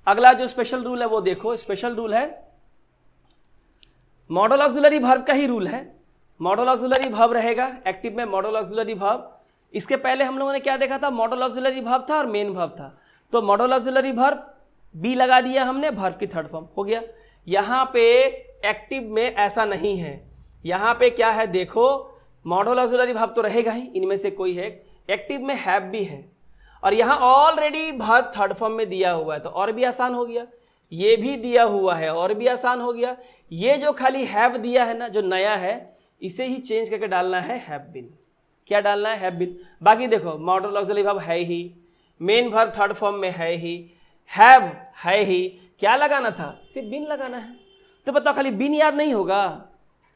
अगला जो special rule है वो देखो, स्पेशल रूल है मॉडल ऑक्सिलरी वर्ब का ही रूल है। मॉडल ऑक्सिलरी वर्ब रहेगा एक्टिव में, मॉडल ऑक्सिलरी वर्ब। इसके पहले हम लोगों ने क्या देखा था, मॉडल ऑक्सिलरी वर्ब था और मेन वर्ब था। तो मॉडल ऑक्सिलरी वर्ब बी लगा दिया हमने, वर्ब की थर्ड फॉर्म हो गया। यहाँ पे एक्टिव में ऐसा नहीं है, यहाँ पे क्या है देखो, मॉडल ऑक्सिलरी वर्ब तो रहेगा ही, इनमें से कोई है। एक्टिव में हैव भी है और यहाँ ऑलरेडी वर्ब थर्ड फॉर्म में दिया हुआ है, तो और भी आसान हो गया। ये भी दिया हुआ है और भी आसान हो गया। ये जो खाली हैव दिया है ना, जो नया है, इसे ही चेंज करके डालना है हैव बीन। क्या डालना है, हैव बीन। बाकी देखो मॉडल ऑक्सिलरी वर्ब है ही, मेन वर्ब थर्ड फॉर्म में है ही, हैव है ही, क्या लगाना था, सिर्फ बीन लगाना है। तो बताओ खाली बीन याद नहीं होगा?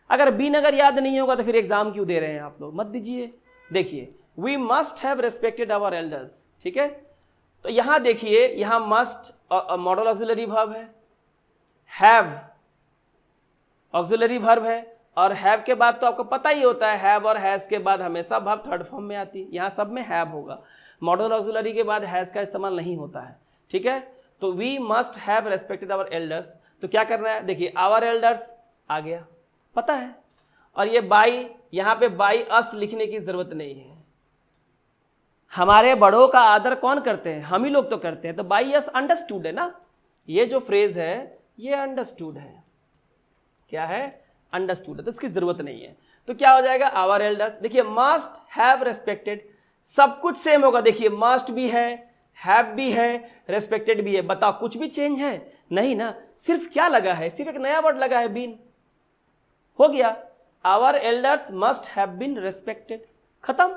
अगर बीन अगर याद नहीं होगा तो फिर एग्जाम क्यों दे रहे हैं आप लोग, मत दीजिए। देखिए we must have respected our elders, ठीक है। तो यहां देखिए, यहां मस्ट मॉडल ऑक्सिलरी वर्ब है, हैव ऑक्सिलरी वर्ब है, और हैव के बाद तो आपको पता ही होता है हैव और हैज के बाद हमेशा वर्ब थर्ड फॉर्म में आती है। यहाँ सब में हैव होगा, मॉडल ऑक्सिलरी के बाद हैज का इस्तेमाल नहीं होता है, ठीक है। तो we must have respected our elders, तो क्या करना है, देखिए आवर एल्डर्स आ गया, पता है। और ये बाई, यहाँ पे बाई अस लिखने की जरूरत नहीं है। हमारे बड़ों का आदर कौन करते हैं, हम ही लोग तो करते हैं। तो बाई अस अंडरस्टूड है ना, ये जो फ्रेज है ये अंडरस्टूड है। क्या है, अंडरस्टूड है, तो इसकी जरूरत नहीं है। तो क्या हो जाएगा, आवर एल्डर्स। देखिए मस्ट हैव रेस्पेक्टेड, सब कुछ सेम होगा। देखिए मस्ट भी है, हैव भी है, रेस्पेक्टेड भी है। बताओ कुछ भी चेंज है नहीं ना, सिर्फ क्या लगा है, सिर्फ एक नया वर्ड लगा है, बीन, हो गया। Our elders must have been respected, खत्म।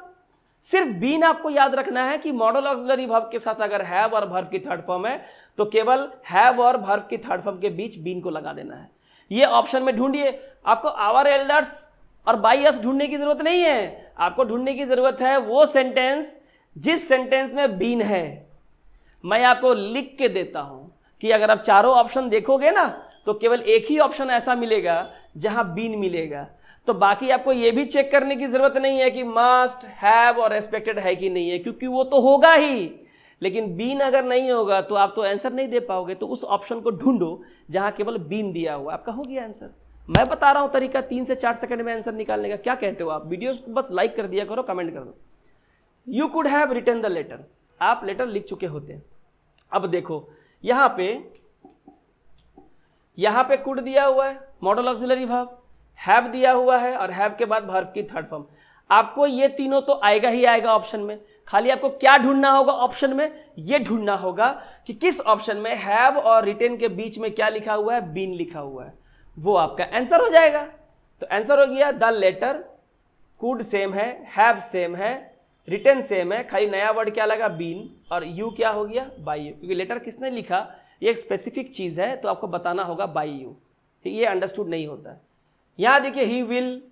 सिर्फ बीन आपको याद रखना है कि मॉडल ऑक्सिलरी वर्ब के साथ अगर हैव और वर्ब की थर्ड फॉर्म है तो केवल हैव और वर्ब की थर्ड फॉर्म के बीच बीन को लगा देना है। ये ऑप्शन में ढूंढिए, आपको आवर एल्डर्स और बाई अस ढूंढने की जरूरत नहीं है। आपको ढूंढने की जरूरत है वो सेंटेंस जिस सेंटेंस में बीन है। मैं आपको लिख के देता हूं कि अगर आप चारों ऑप्शन देखोगे ना तो केवल एक ही ऑप्शन ऐसा मिलेगा जहां बीन मिलेगा। तो बाकी आपको यह भी चेक करने की जरूरत नहीं है कि मस्ट हैव और रेस्पेक्टेड है कि नहीं है, क्योंकि वो तो होगा ही। लेकिन बीन अगर नहीं होगा तो आप तो आंसर नहीं दे पाओगे। तो उस ऑप्शन को ढूंढो जहां केवल बीन दिया हुआ, आपका हो गया आंसर। मैं बता रहा हूं तरीका, 3 से 4 सेकंड में आंसर निकालने का। क्या कहते हो आप? वीडियो को बस लाइक कर दिया करो, कमेंट कर दो। You could have written the letter, आप लेटर लिख चुके होते हैं। अब देखो यहां पे कुड दिया हुआ है, मॉडल ऑक्सिलरी वर्ब, हैव दिया हुआ है और हैव के बाद वर्ब की थर्ड फॉर्म। आपको ये तीनों तो आएगा ही आएगा ऑप्शन में। खाली आपको क्या ढूंढना होगा ऑप्शन में, ये ढूंढना होगा कि किस ऑप्शन में हैव और रिटेन के बीच में क्या लिखा हुआ है, बीन लिखा हुआ है, वो आपका आंसर हो जाएगा। तो आंसर हो गया द लेटर, कुड सेम है, हैव सेम है, रिटेन सेम है, खाली नया वर्ड क्या लगा, बीन, और यू क्या हो गया, बाई यू। क्योंकि लेटर किसने लिखा, ये एक स्पेसिफिक चीज है, तो आपको बताना होगा बाई यू, ये अंडरस्टूड नहीं होता है। यहां देखिए he will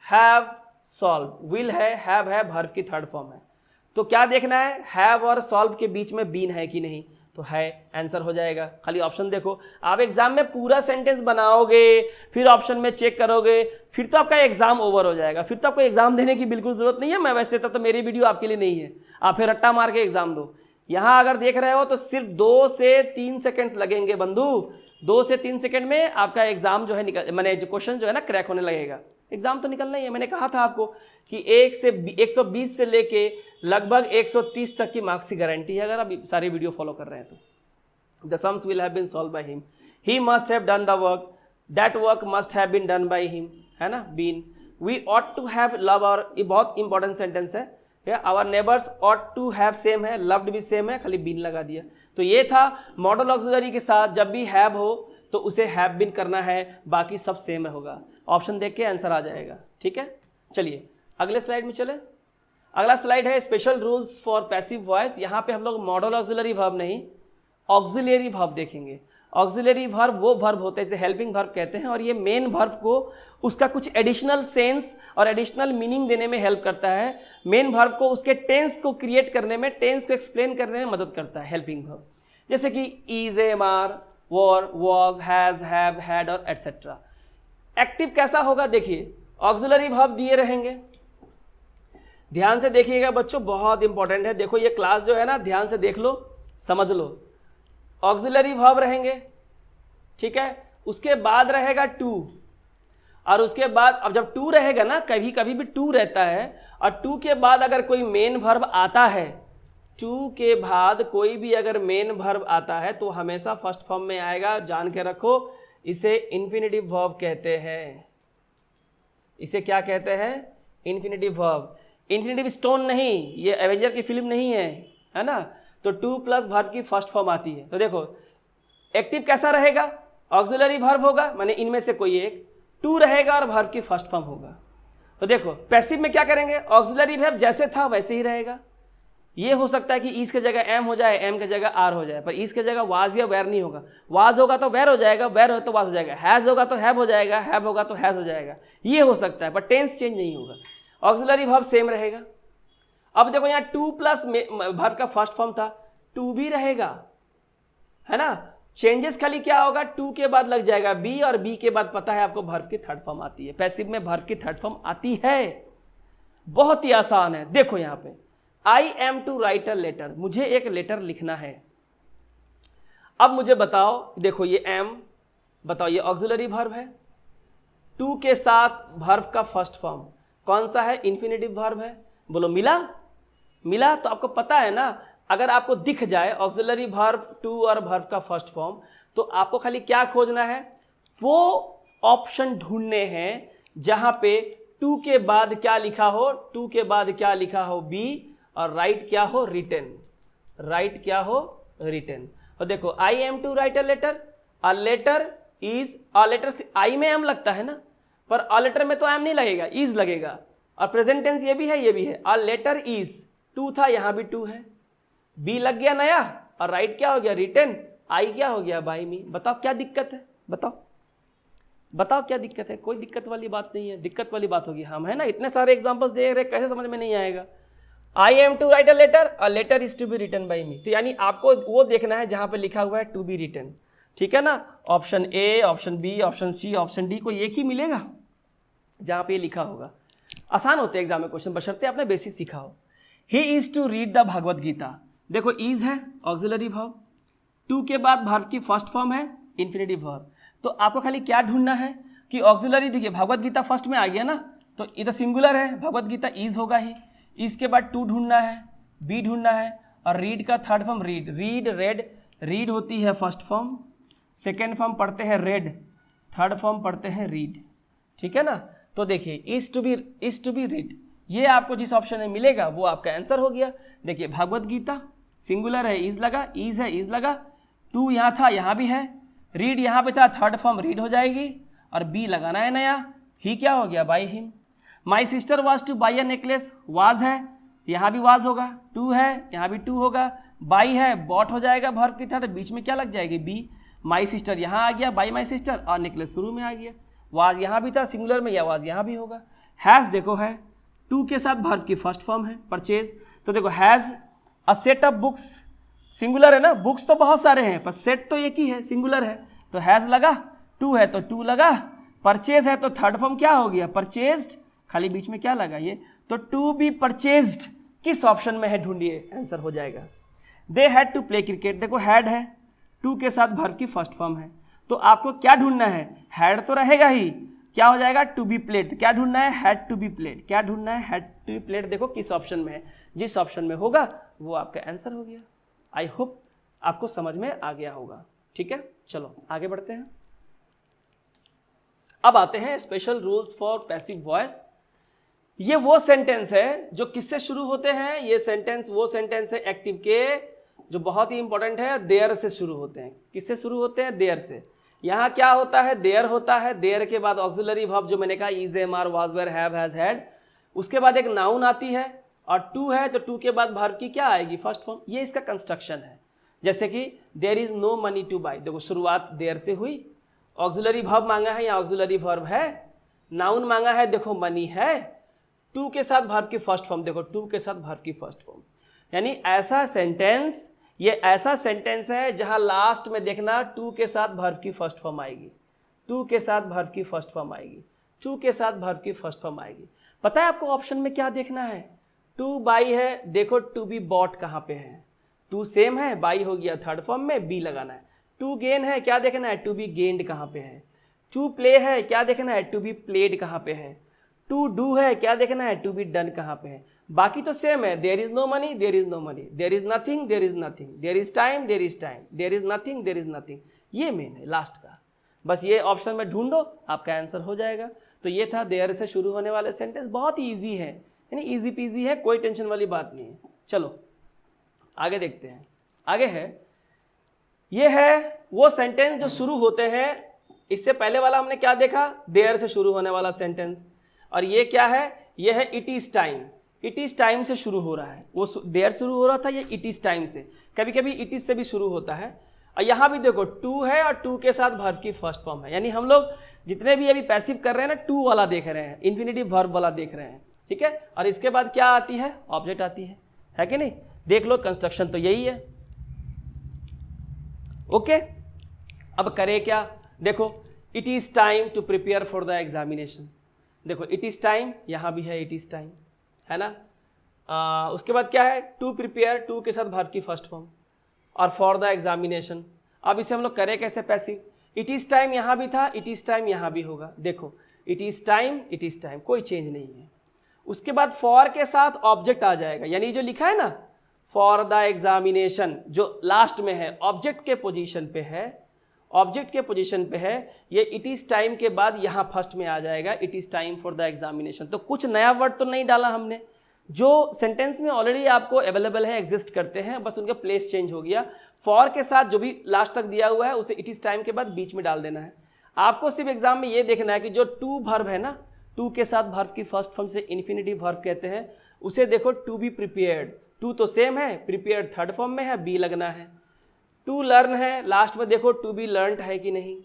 have solve, will है, हैव है, वर्ब की थर्ड फॉर्म है। तो क्या देखना है, हैव और सॉल्व के बीच में बीन है कि नहीं, तो है, आंसर हो जाएगा। खाली ऑप्शन देखो। आप एग्जाम में पूरा सेंटेंस बनाओगे, फिर ऑप्शन में चेक करोगे, फिर तो आपका एग्जाम ओवर हो जाएगा। फिर तो आपको एग्जाम देने की बिल्कुल जरूरत नहीं है। मैं वैसे तो मेरी वीडियो आपके लिए नहीं है, आप फिर रट्टा मार के एग्जाम दो। यहां अगर देख रहे हो तो सिर्फ 2 से 3 सेकेंड्स लगेंगे बंधु। 2 से 3 सेकंड में आपका एग्जाम जो है निकल, मैंने जो क्वेश्चन जो है ना क्रैक होने लगेगा। एग्जाम तो निकलना ही है। मैंने कहा था आपको कि 120 से लेके लगभग 130 तक की मार्क्स की गारंटी है अगर आप सारी वीडियो फॉलो कर रहे हैं तो। The sums will have been solve by him, he must have done the work, that work must have been done by him, है ना, been. We ought to have love और, ये बहुत इंपॉर्टेंट सेंटेंस है। Our neighbours ought to have same है, loved भी same है, खाली बीन लगा दिया। तो ये था मॉडल ऑक्सिलरी के साथ जब भी हैव हो तो उसे हैव बीन करना है, बाकी सब सेम होगा। ऑप्शन देख के आंसर आ जाएगा, ठीक है। चलिए अगले स्लाइड में चले। अगला स्लाइड है special rules for passive voice. यहाँ पे हम लोग मॉडल ऑक्सिलरी वर्ब नहीं, ऑक्सिलरी वर्ब देखेंगे। ऑक्सिलरी वर्ब वो वर्ब होते हैं जिसे हेल्पिंग वर्ब कहते हैं, और ये मेन वर्ब को उसका कुछ एडिशनल सेंस और एडिशनल मीनिंग देने में हेल्प करता है। मेन वर्ब को उसके टेंस को क्रिएट करने में, टेंस को एक्सप्लेन करने में मदद करता है हेल्पिंग वर्ब। जैसे कि is, am are, were, was, has, have, had और एटसेट्रा। एक्टिव कैसा होगा देखिए, ऑक्सिलरी वर्ब दिए रहेंगे। ध्यान से देखिएगा बच्चों, बहुत इंपॉर्टेंट है। देखो ये क्लास जो है ना, ध्यान से देख लो, समझ लो। ऑक्सिलरी वर्ब रहेंगे, ठीक है। उसके बाद रहेगा टू, और उसके बाद अब जब टू रहेगा ना, कभी कभी भी टू रहता है, और टू के बाद अगर कोई मेन वर्ब आता है, टू के बाद कोई भी अगर मेन वर्ब आता है तो हमेशा फर्स्ट फॉर्म में आएगा। जान के रखो, इसे इन्फिनेटिव वर्ब कहते हैं। इसे क्या कहते हैं? Infinitive verb. इन्फिनेटिव स्टोन नहीं, ये एवेंजर की फिल्म नहीं है ना। तो टू प्लस वर्ब की फर्स्ट फॉर्म आती है। तो देखो एक्टिव कैसा रहेगा? ऑक्सिलरी वर्ब होगा, माने इनमें से कोई एक, टू रहेगा और वर्ब की फर्स्ट फॉर्म होगा। तो देखो पैसिव में क्या करेंगे? ऑक्सिलरी वर्ब जैसे था वैसे ही रहेगा। ये हो सकता है कि ईज के जगह एम हो जाए, एम के जगह आर हो जाए, पर ईज के जगह वाज या वेर नहीं होगा। वाज होगा तो वेर हो जाएगा, वेर हो तो वाज हो जाएगा, हैज होगा तो हैव हो जाएगा, हैव होगा तो हैज हो जाएगा। ये हो सकता है, पर टेंस चेंज नहीं होगा। ऑक्सिलरी वर्ब सेम रहेगा। अब देखो यहाँ टू प्लस वर्ब का फर्स्ट फॉर्म था, टू भी रहेगा, है ना। चेंजेस खाली क्या होगा? टू के बाद लग जाएगा बी, और बी के बाद पता है आपको वर्ब की थर्ड फॉर्म आती है। पैसिव में वर्ब की थर्ड फॉर्म आती है, बहुत ही आसान है। देखो यहाँ पे I am to write a letter, मुझे एक लेटर लिखना है। अब मुझे बताओ, देखो ये एम, बताओ ये ऑक्सिलरी वर्ब है, टू के साथ वर्ब का फर्स्ट फॉर्म कौन सा है? इन्फिनेटिव वर्ब है। बोलो मिला? मिला? तो आपको पता है ना, अगर आपको दिख जाए ऑक्सिलरी वर्ब टू और वर्ब का फर्स्ट फॉर्म, तो आपको खाली क्या खोजना है? वो ऑप्शन ढूंढने हैं जहां पे टू के बाद क्या लिखा हो, टू के बाद क्या लिखा हो बी, और राइट क्या हो? रिटन। राइट क्या हो? रिटन। और देखो I am to write a letter, a letter is, a letter से आई में एम लगता है ना, पर अ लेटर में तो एम नहीं लगेगा, इज लगेगा। और प्रेजेंट टेंस ये भी है, ये भी है। अ लेटर इज, टू था यहां भी टू है, बी लग गया नया, और राइट क्या हो गया? रिटन। आई क्या हो गया? बाय मी। बताओ क्या दिक्कत है? बताओ बताओ क्या दिक्कत है? कोई दिक्कत वाली बात नहीं है। दिक्कत वाली बात होगी हम, है ना, इतने सारे एग्जांपल्स दे रहे, कैसे समझ में नहीं आएगा? I am to write a letter, a letter is to be written by me. तो यानी आपको वो देखना है जहां पे लिखा हुआ है टू बी रिटन, ठीक है ना। Option A, option B, option C, option D, कोई एक ही मिलेगा जहां पे लिखा होगा। आसान होते हैं एग्जाम में क्वेश्चन, बशर्ते आपने बेसिक सीखा हो। He is to read the Bhagavad Gita, देखो इज है ऑक्सिलरी वर्ब, टू के बाद वर्ब की फर्स्ट फॉर्म है इन्फिनेटिव वर्ब। तो आपको खाली क्या ढूंढना है कि ऑक्सिलरी, देखिए भगवद गीता फर्स्ट में आ गया ना, तो ये तो सिंगुलर है, भगवद गीता इज होगा ही। इसके बाद टू ढूंढना है, बी ढूंढना है, और रीड का third form read. Read, red, read होती है फर्स्ट फॉर्म, सेकेंड फॉर्म पढ़ते हैं रेड, थर्ड फॉर्म पढ़ते हैं रीड, ठीक है ना। तो देखिए इज टू बी रीड, ये आपको जिस ऑप्शन में मिलेगा वो आपका आंसर हो गया। देखिए भगवद गीता सिंगुलर है, इज लगा, इज है, इज लगा, टू यहाँ था यहाँ भी है, रीड यहाँ पे था, थर्ड फॉर्म रीड हो जाएगी, और बी लगाना है नया, ही क्या हो गया? By him. My sister was two by a necklace, was है, यहाँ भी वाज होगा, टू है यहाँ भी टू होगा, बाई है, बॉट हो जाएगा वर्ब की थर्ड, बीच में क्या लग जाएगी? बी। माई सिस्टर यहाँ आ गया, बाई माई सिस्टर, और नेकलेस शुरू में आ गया, वाज यहाँ भी था सिंगुलर में, या वाज यहाँ भी होगा। हैज़ देखो है, टू के साथ वर्ब की फर्स्ट फॉर्म है परचेज, तो देखो has a set of books, singular है ना, बुक्स तो बहुत सारे हैं पर सेट तो एक ही है, सिंगुलर है, तो हैज़ लगा, टू है तो टू लगा, परचेज है तो थर्ड फॉर्म क्या हो गया? परचेज्ड, खाली बीच में क्या लगा ये? तो टू बी परचेज्ड किस ऑप्शन में है? ढूंढिए, आंसर हो जाएगा। They had to play cricket, देखो हैड है, टू के साथ वर्ब की फर्स्ट फॉर्म है, तो आपको क्या ढूंढना है? हैड तो रहेगा ही, क्या हो जाएगा? To be played. क्या ढूंढना है? Had to be played. क्या ढूंढना है? Had to be played. देखो किस ऑप्शन में है, जिस ऑप्शन में होगा वो आपका आंसर हो गया। आई होप आपको समझ में आ गया होगा, ठीक है। चलो आगे बढ़ते हैं। अब आते हैं special rules for passive voice. ये वो सेंटेंस है जो किससे शुरू होते हैं? ये सेंटेंस वो सेंटेंस है एक्टिव के जो बहुत ही इंपॉर्टेंट है, देयर से शुरू होते हैं। किससे शुरू होते हैं? देयर से। यहाँ क्या होता है? देयर होता है, देयर के बाद ऑक्सिलरी वर्ब जो मैंने कहा is, am, are, was, were, have, has, had, उसके बाद एक नाउन आती है, और टू है तो टू के बाद वर्ब की क्या आएगी? First form. ये इसका कंस्ट्रक्शन है। जैसे कि there is no money to buy, देखो शुरुआत देयर से हुई, ऑक्सिलरी वर्ब मांगा है या ऑक्सिलरी वर्ब है, नाउन मांगा है, देखो मनी है, टू के साथ वर्ब की फर्स्ट फॉर्म, देखो टू के साथ वर्ब की फर्स्ट फॉर्म। यानी ऐसा सेंटेंस, ये ऐसा सेंटेंस है जहां लास्ट में देखना टू के साथ वर्ब की फर्स्ट फॉर्म आएगी, टू के साथ वर्ब की फर्स्ट फॉर्म आएगी, टू के साथ वर्ब की फर्स्ट फॉर्म आएगी। पता है आपको ऑप्शन में क्या देखना है? टू बाई है, देखो टू बी बॉट कहाँ पे है, टू सेम है, बाई हो गया थर्ड फॉर्म में, बी लगाना है। टू गेन है, क्या देखना है, टू बी गेन्ड कहाँ पे है। टू प्ले है, क्या देखना है, टू बी प्लेड कहाँ पे है। टू डू है, क्या देखना है, टू बी डन कहाँ पे है। बाकी तो सेम है, there is no money, there is no money, there is nothing, there is nothing, there is time, there is time, there is nothing, there is nothing. ये मेन है last का। बस ये ऑप्शन में ढूंढो, आपका आंसर हो जाएगा। तो ये था देयर से शुरू होने वाले सेंटेंस। बहुत ही ईजी है, यानी ईजी पीजी है, कोई टेंशन वाली बात नहीं है। चलो आगे देखते हैं। आगे है, ये है वो सेंटेंस जो शुरू होते हैं, इससे पहले वाला हमने क्या देखा, देयर से शुरू होने वाला सेंटेंस। और ये क्या है, ये है it is time. It is time से शुरू हो रहा है, वो देयर शुरू हो रहा था, ये इट इज टाइम से। कभी कभी इट इज से भी शुरू होता है। और यहाँ भी देखो टू है और टू के साथ वर्ब की फर्स्ट फॉर्म है, यानी हम लोग जितने भी अभी पैसिव कर रहे हैं ना, टू वाला देख रहे हैं, इन्फिनिटिव वर्ब वाला देख रहे हैं, ठीक है। और इसके बाद क्या आती है, ऑब्जेक्ट आती है कि नहीं। देख लो कंस्ट्रक्शन तो यही है। ओके, अब करें क्या, देखो it is time to prepare for the examination. देखो इट इज टाइम, यहाँ भी है इट इज टाइम, है ना। उसके बाद क्या है, टू प्रिपेयर, टू के साथ वर्ब की फर्स्ट फॉर्म, और फॉर द एग्जामिनेशन। अब इसे हम लोग करें कैसे, पैसिव। इट इज टाइम यहाँ भी था, इट इज टाइम यहाँ भी होगा। देखो इट इज टाइम, कोई चेंज नहीं है। उसके बाद फॉर के साथ ऑब्जेक्ट आ जाएगा, यानी जो लिखा है ना फॉर द एग्जामिनेशन, जो लास्ट में है ऑब्जेक्ट के पोजीशन पे है, ऑब्जेक्ट के पोजीशन पे है। ये इट इज टाइम के बाद यहाँ फर्स्ट में आ जाएगा, it is time for the examination. तो कुछ नया वर्ड तो नहीं डाला हमने, जो सेंटेंस में ऑलरेडी आपको अवेलेबल है, एग्जिस्ट करते हैं, बस उनका प्लेस चेंज हो गया। फॉर के साथ जो भी लास्ट तक दिया हुआ है उसे इट इज टाइम के बाद बीच में डाल देना है। आपको सिर्फ एग्जाम में ये देखना है कि जो टू वर्ब है ना, टू के साथ वर्ब की फर्स्ट फॉर्म से इन्फिनिटिव वर्ब कहते हैं, उसे देखो टू बी प्रिपेयर्ड। टू तो सेम है, प्रिपेयर्ड थर्ड फॉर्म में है, बी लगना है। टू लर्न है, लास्ट में देखो टू बी लर्नड है कि नहीं।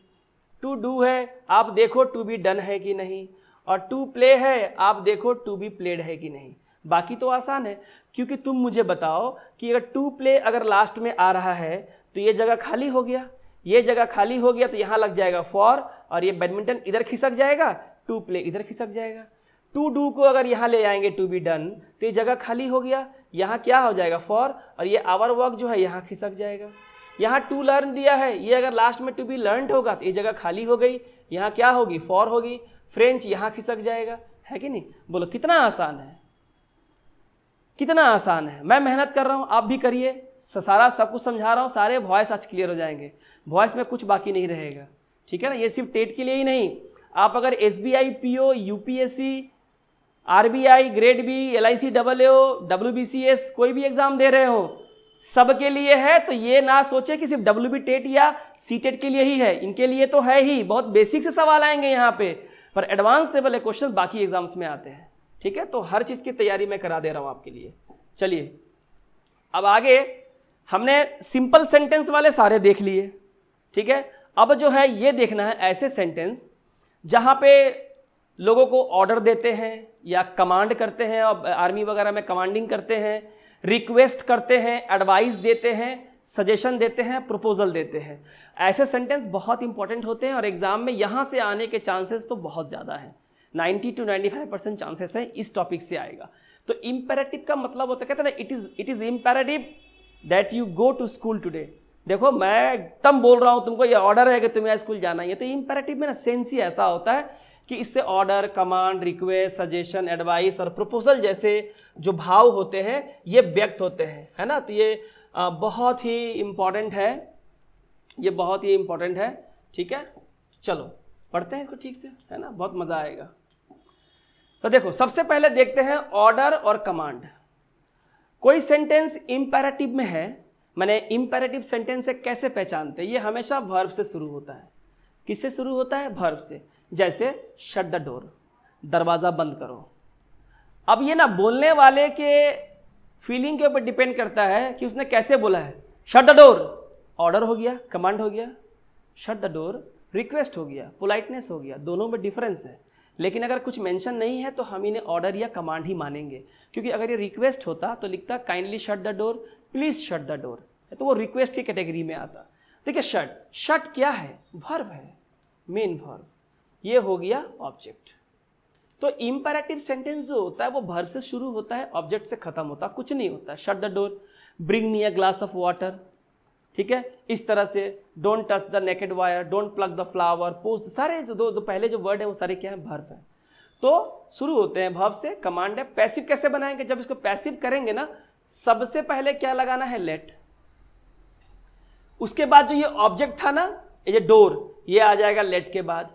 टू डू है, आप देखो टू बी डन है कि नहीं। और टू प्ले है, आप देखो टू बी प्लेड है कि नहीं। बाकी तो आसान है, क्योंकि तुम मुझे बताओ कि अगर टू प्ले अगर लास्ट में आ रहा है तो ये जगह खाली हो गया, ये जगह खाली हो गया तो यहाँ लग जाएगा फॉर, और ये बैडमिंटन इधर खिसक जाएगा, टू प्ले इधर खिसक जाएगा। टू डू को अगर यहाँ ले आएंगे टू बी डन, तो ये जगह खाली हो गया, यहाँ क्या हो जाएगा फॉर, और ये आवर वर्क जो है यहाँ खिसक जाएगा। यहाँ टू लर्न दिया है, ये अगर लास्ट में टू बी लर्नड होगा तो ये जगह खाली हो गई, यहाँ क्या होगी फॉर होगी। फ्रेंच यहाँ खिसक जाएगा, है कि नहीं। बोलो कितना आसान है, कितना आसान है। मैं मेहनत कर रहा हूँ, आप भी करिए, सारा सब कुछ समझा रहा हूँ, सारे वॉइस आज क्लियर हो जाएंगे, वॉइस में कुछ बाकी नहीं रहेगा, ठीक है ना। ये सिर्फ टेट के लिए ही नहीं, आप अगर SBI PO, UPSC, RBI, grade B, LIC AAO, WBCS कोई भी एग्जाम दे रहे हो, सबके लिए है। तो ये ना सोचे कि सिर्फ WB टेट या CTET के लिए ही है, इनके लिए तो है ही। बहुत बेसिक से सवाल आएंगे यहाँ पे, पर एडवांस लेवल के क्वेश्चन बाकी एग्जाम्स में आते हैं, ठीक है। तो हर चीज़ की तैयारी मैं करा दे रहा हूँ आपके लिए। चलिए अब आगे, हमने सिंपल सेंटेंस वाले सारे देख लिए, ठीक है। अब जो है ये देखना है ऐसे सेंटेंस जहाँ पे लोगों को ऑर्डर देते हैं या कमांड करते हैं, और आर्मी वगैरह में कमांडिंग करते हैं, रिक्वेस्ट करते हैं, एडवाइस देते हैं, सजेशन देते हैं, प्रपोजल देते हैं। ऐसे सेंटेंस बहुत इंपॉर्टेंट होते हैं और एग्जाम में यहाँ से आने के चांसेस तो बहुत ज़्यादा हैं, 90 to 95% चांसेस है इस टॉपिक से आएगा। तो इम्पेरेटिव का मतलब होता है, कहते हैं ना, it is imperative that you go to school today. देखो मैं एकदम बोल रहा हूँ तुमको, ये ऑर्डर है कि तुम्हें स्कूल जाना ही है। तो इम्पेरेटिव में ना सेंस ही ऐसा होता है कि इससे order, command, request, suggestion, advice और प्रपोजल जैसे जो भाव होते हैं ये व्यक्त होते हैं, है ना। तो ये बहुत ही इम्पॉर्टेंट है, ये बहुत ही इम्पॉर्टेंट है, ठीक है। चलो पढ़ते हैं इसको ठीक से, है ना, बहुत मज़ा आएगा। तो देखो सबसे पहले देखते हैं ऑर्डर और कमांड। कोई सेंटेंस इम्पेरेटिव में है, मैंने इम्पेरेटिव सेंटेंस से कैसे पहचानते हैं, ये हमेशा वर्ब से शुरू होता है। किससे शुरू होता है, वर्ब से। जैसे शट द डोर, दरवाज़ा बंद करो। अब ये ना बोलने वाले के फीलिंग के ऊपर डिपेंड करता है कि उसने कैसे बोला है। शट द डोर ऑर्डर हो गया, कमांड हो गया। शट द डोर रिक्वेस्ट हो गया, पोलाइटनेस हो गया। दोनों में डिफरेंस है, लेकिन अगर कुछ मेंशन नहीं है तो हम इन्हें ऑर्डर या कमांड ही मानेंगे, क्योंकि अगर ये रिक्वेस्ट होता तो लिखता kindly shut the door, please shut the door, तो वो रिक्वेस्ट की कैटेगरी में आता। देखिए शट क्या है, वर्ब है, मेन वर्ब, ये हो गया ऑब्जेक्ट। तो इंपेरेटिव सेंटेंस जो होता है वो वर्ब से शुरू होता है, ऑब्जेक्ट से खत्म होता है, कुछ नहीं होता है। Shut the door, bring me a glass of water, ठीक है, इस तरह से don't touch the naked wire, don't plug the flower, post, सारे जो दो पहले जो वर्ड है वो सारे क्या है, वर्ब है। तो शुरू होते हैं वर्ब से, कमांड है। पैसिव कैसे बनाएंगे, जब इसको पैसिव करेंगे ना, सबसे पहले क्या लगाना है, लेट। उसके बाद जो ये ऑब्जेक्ट था ना, ये डोर, ये आ जाएगा लेट के बाद,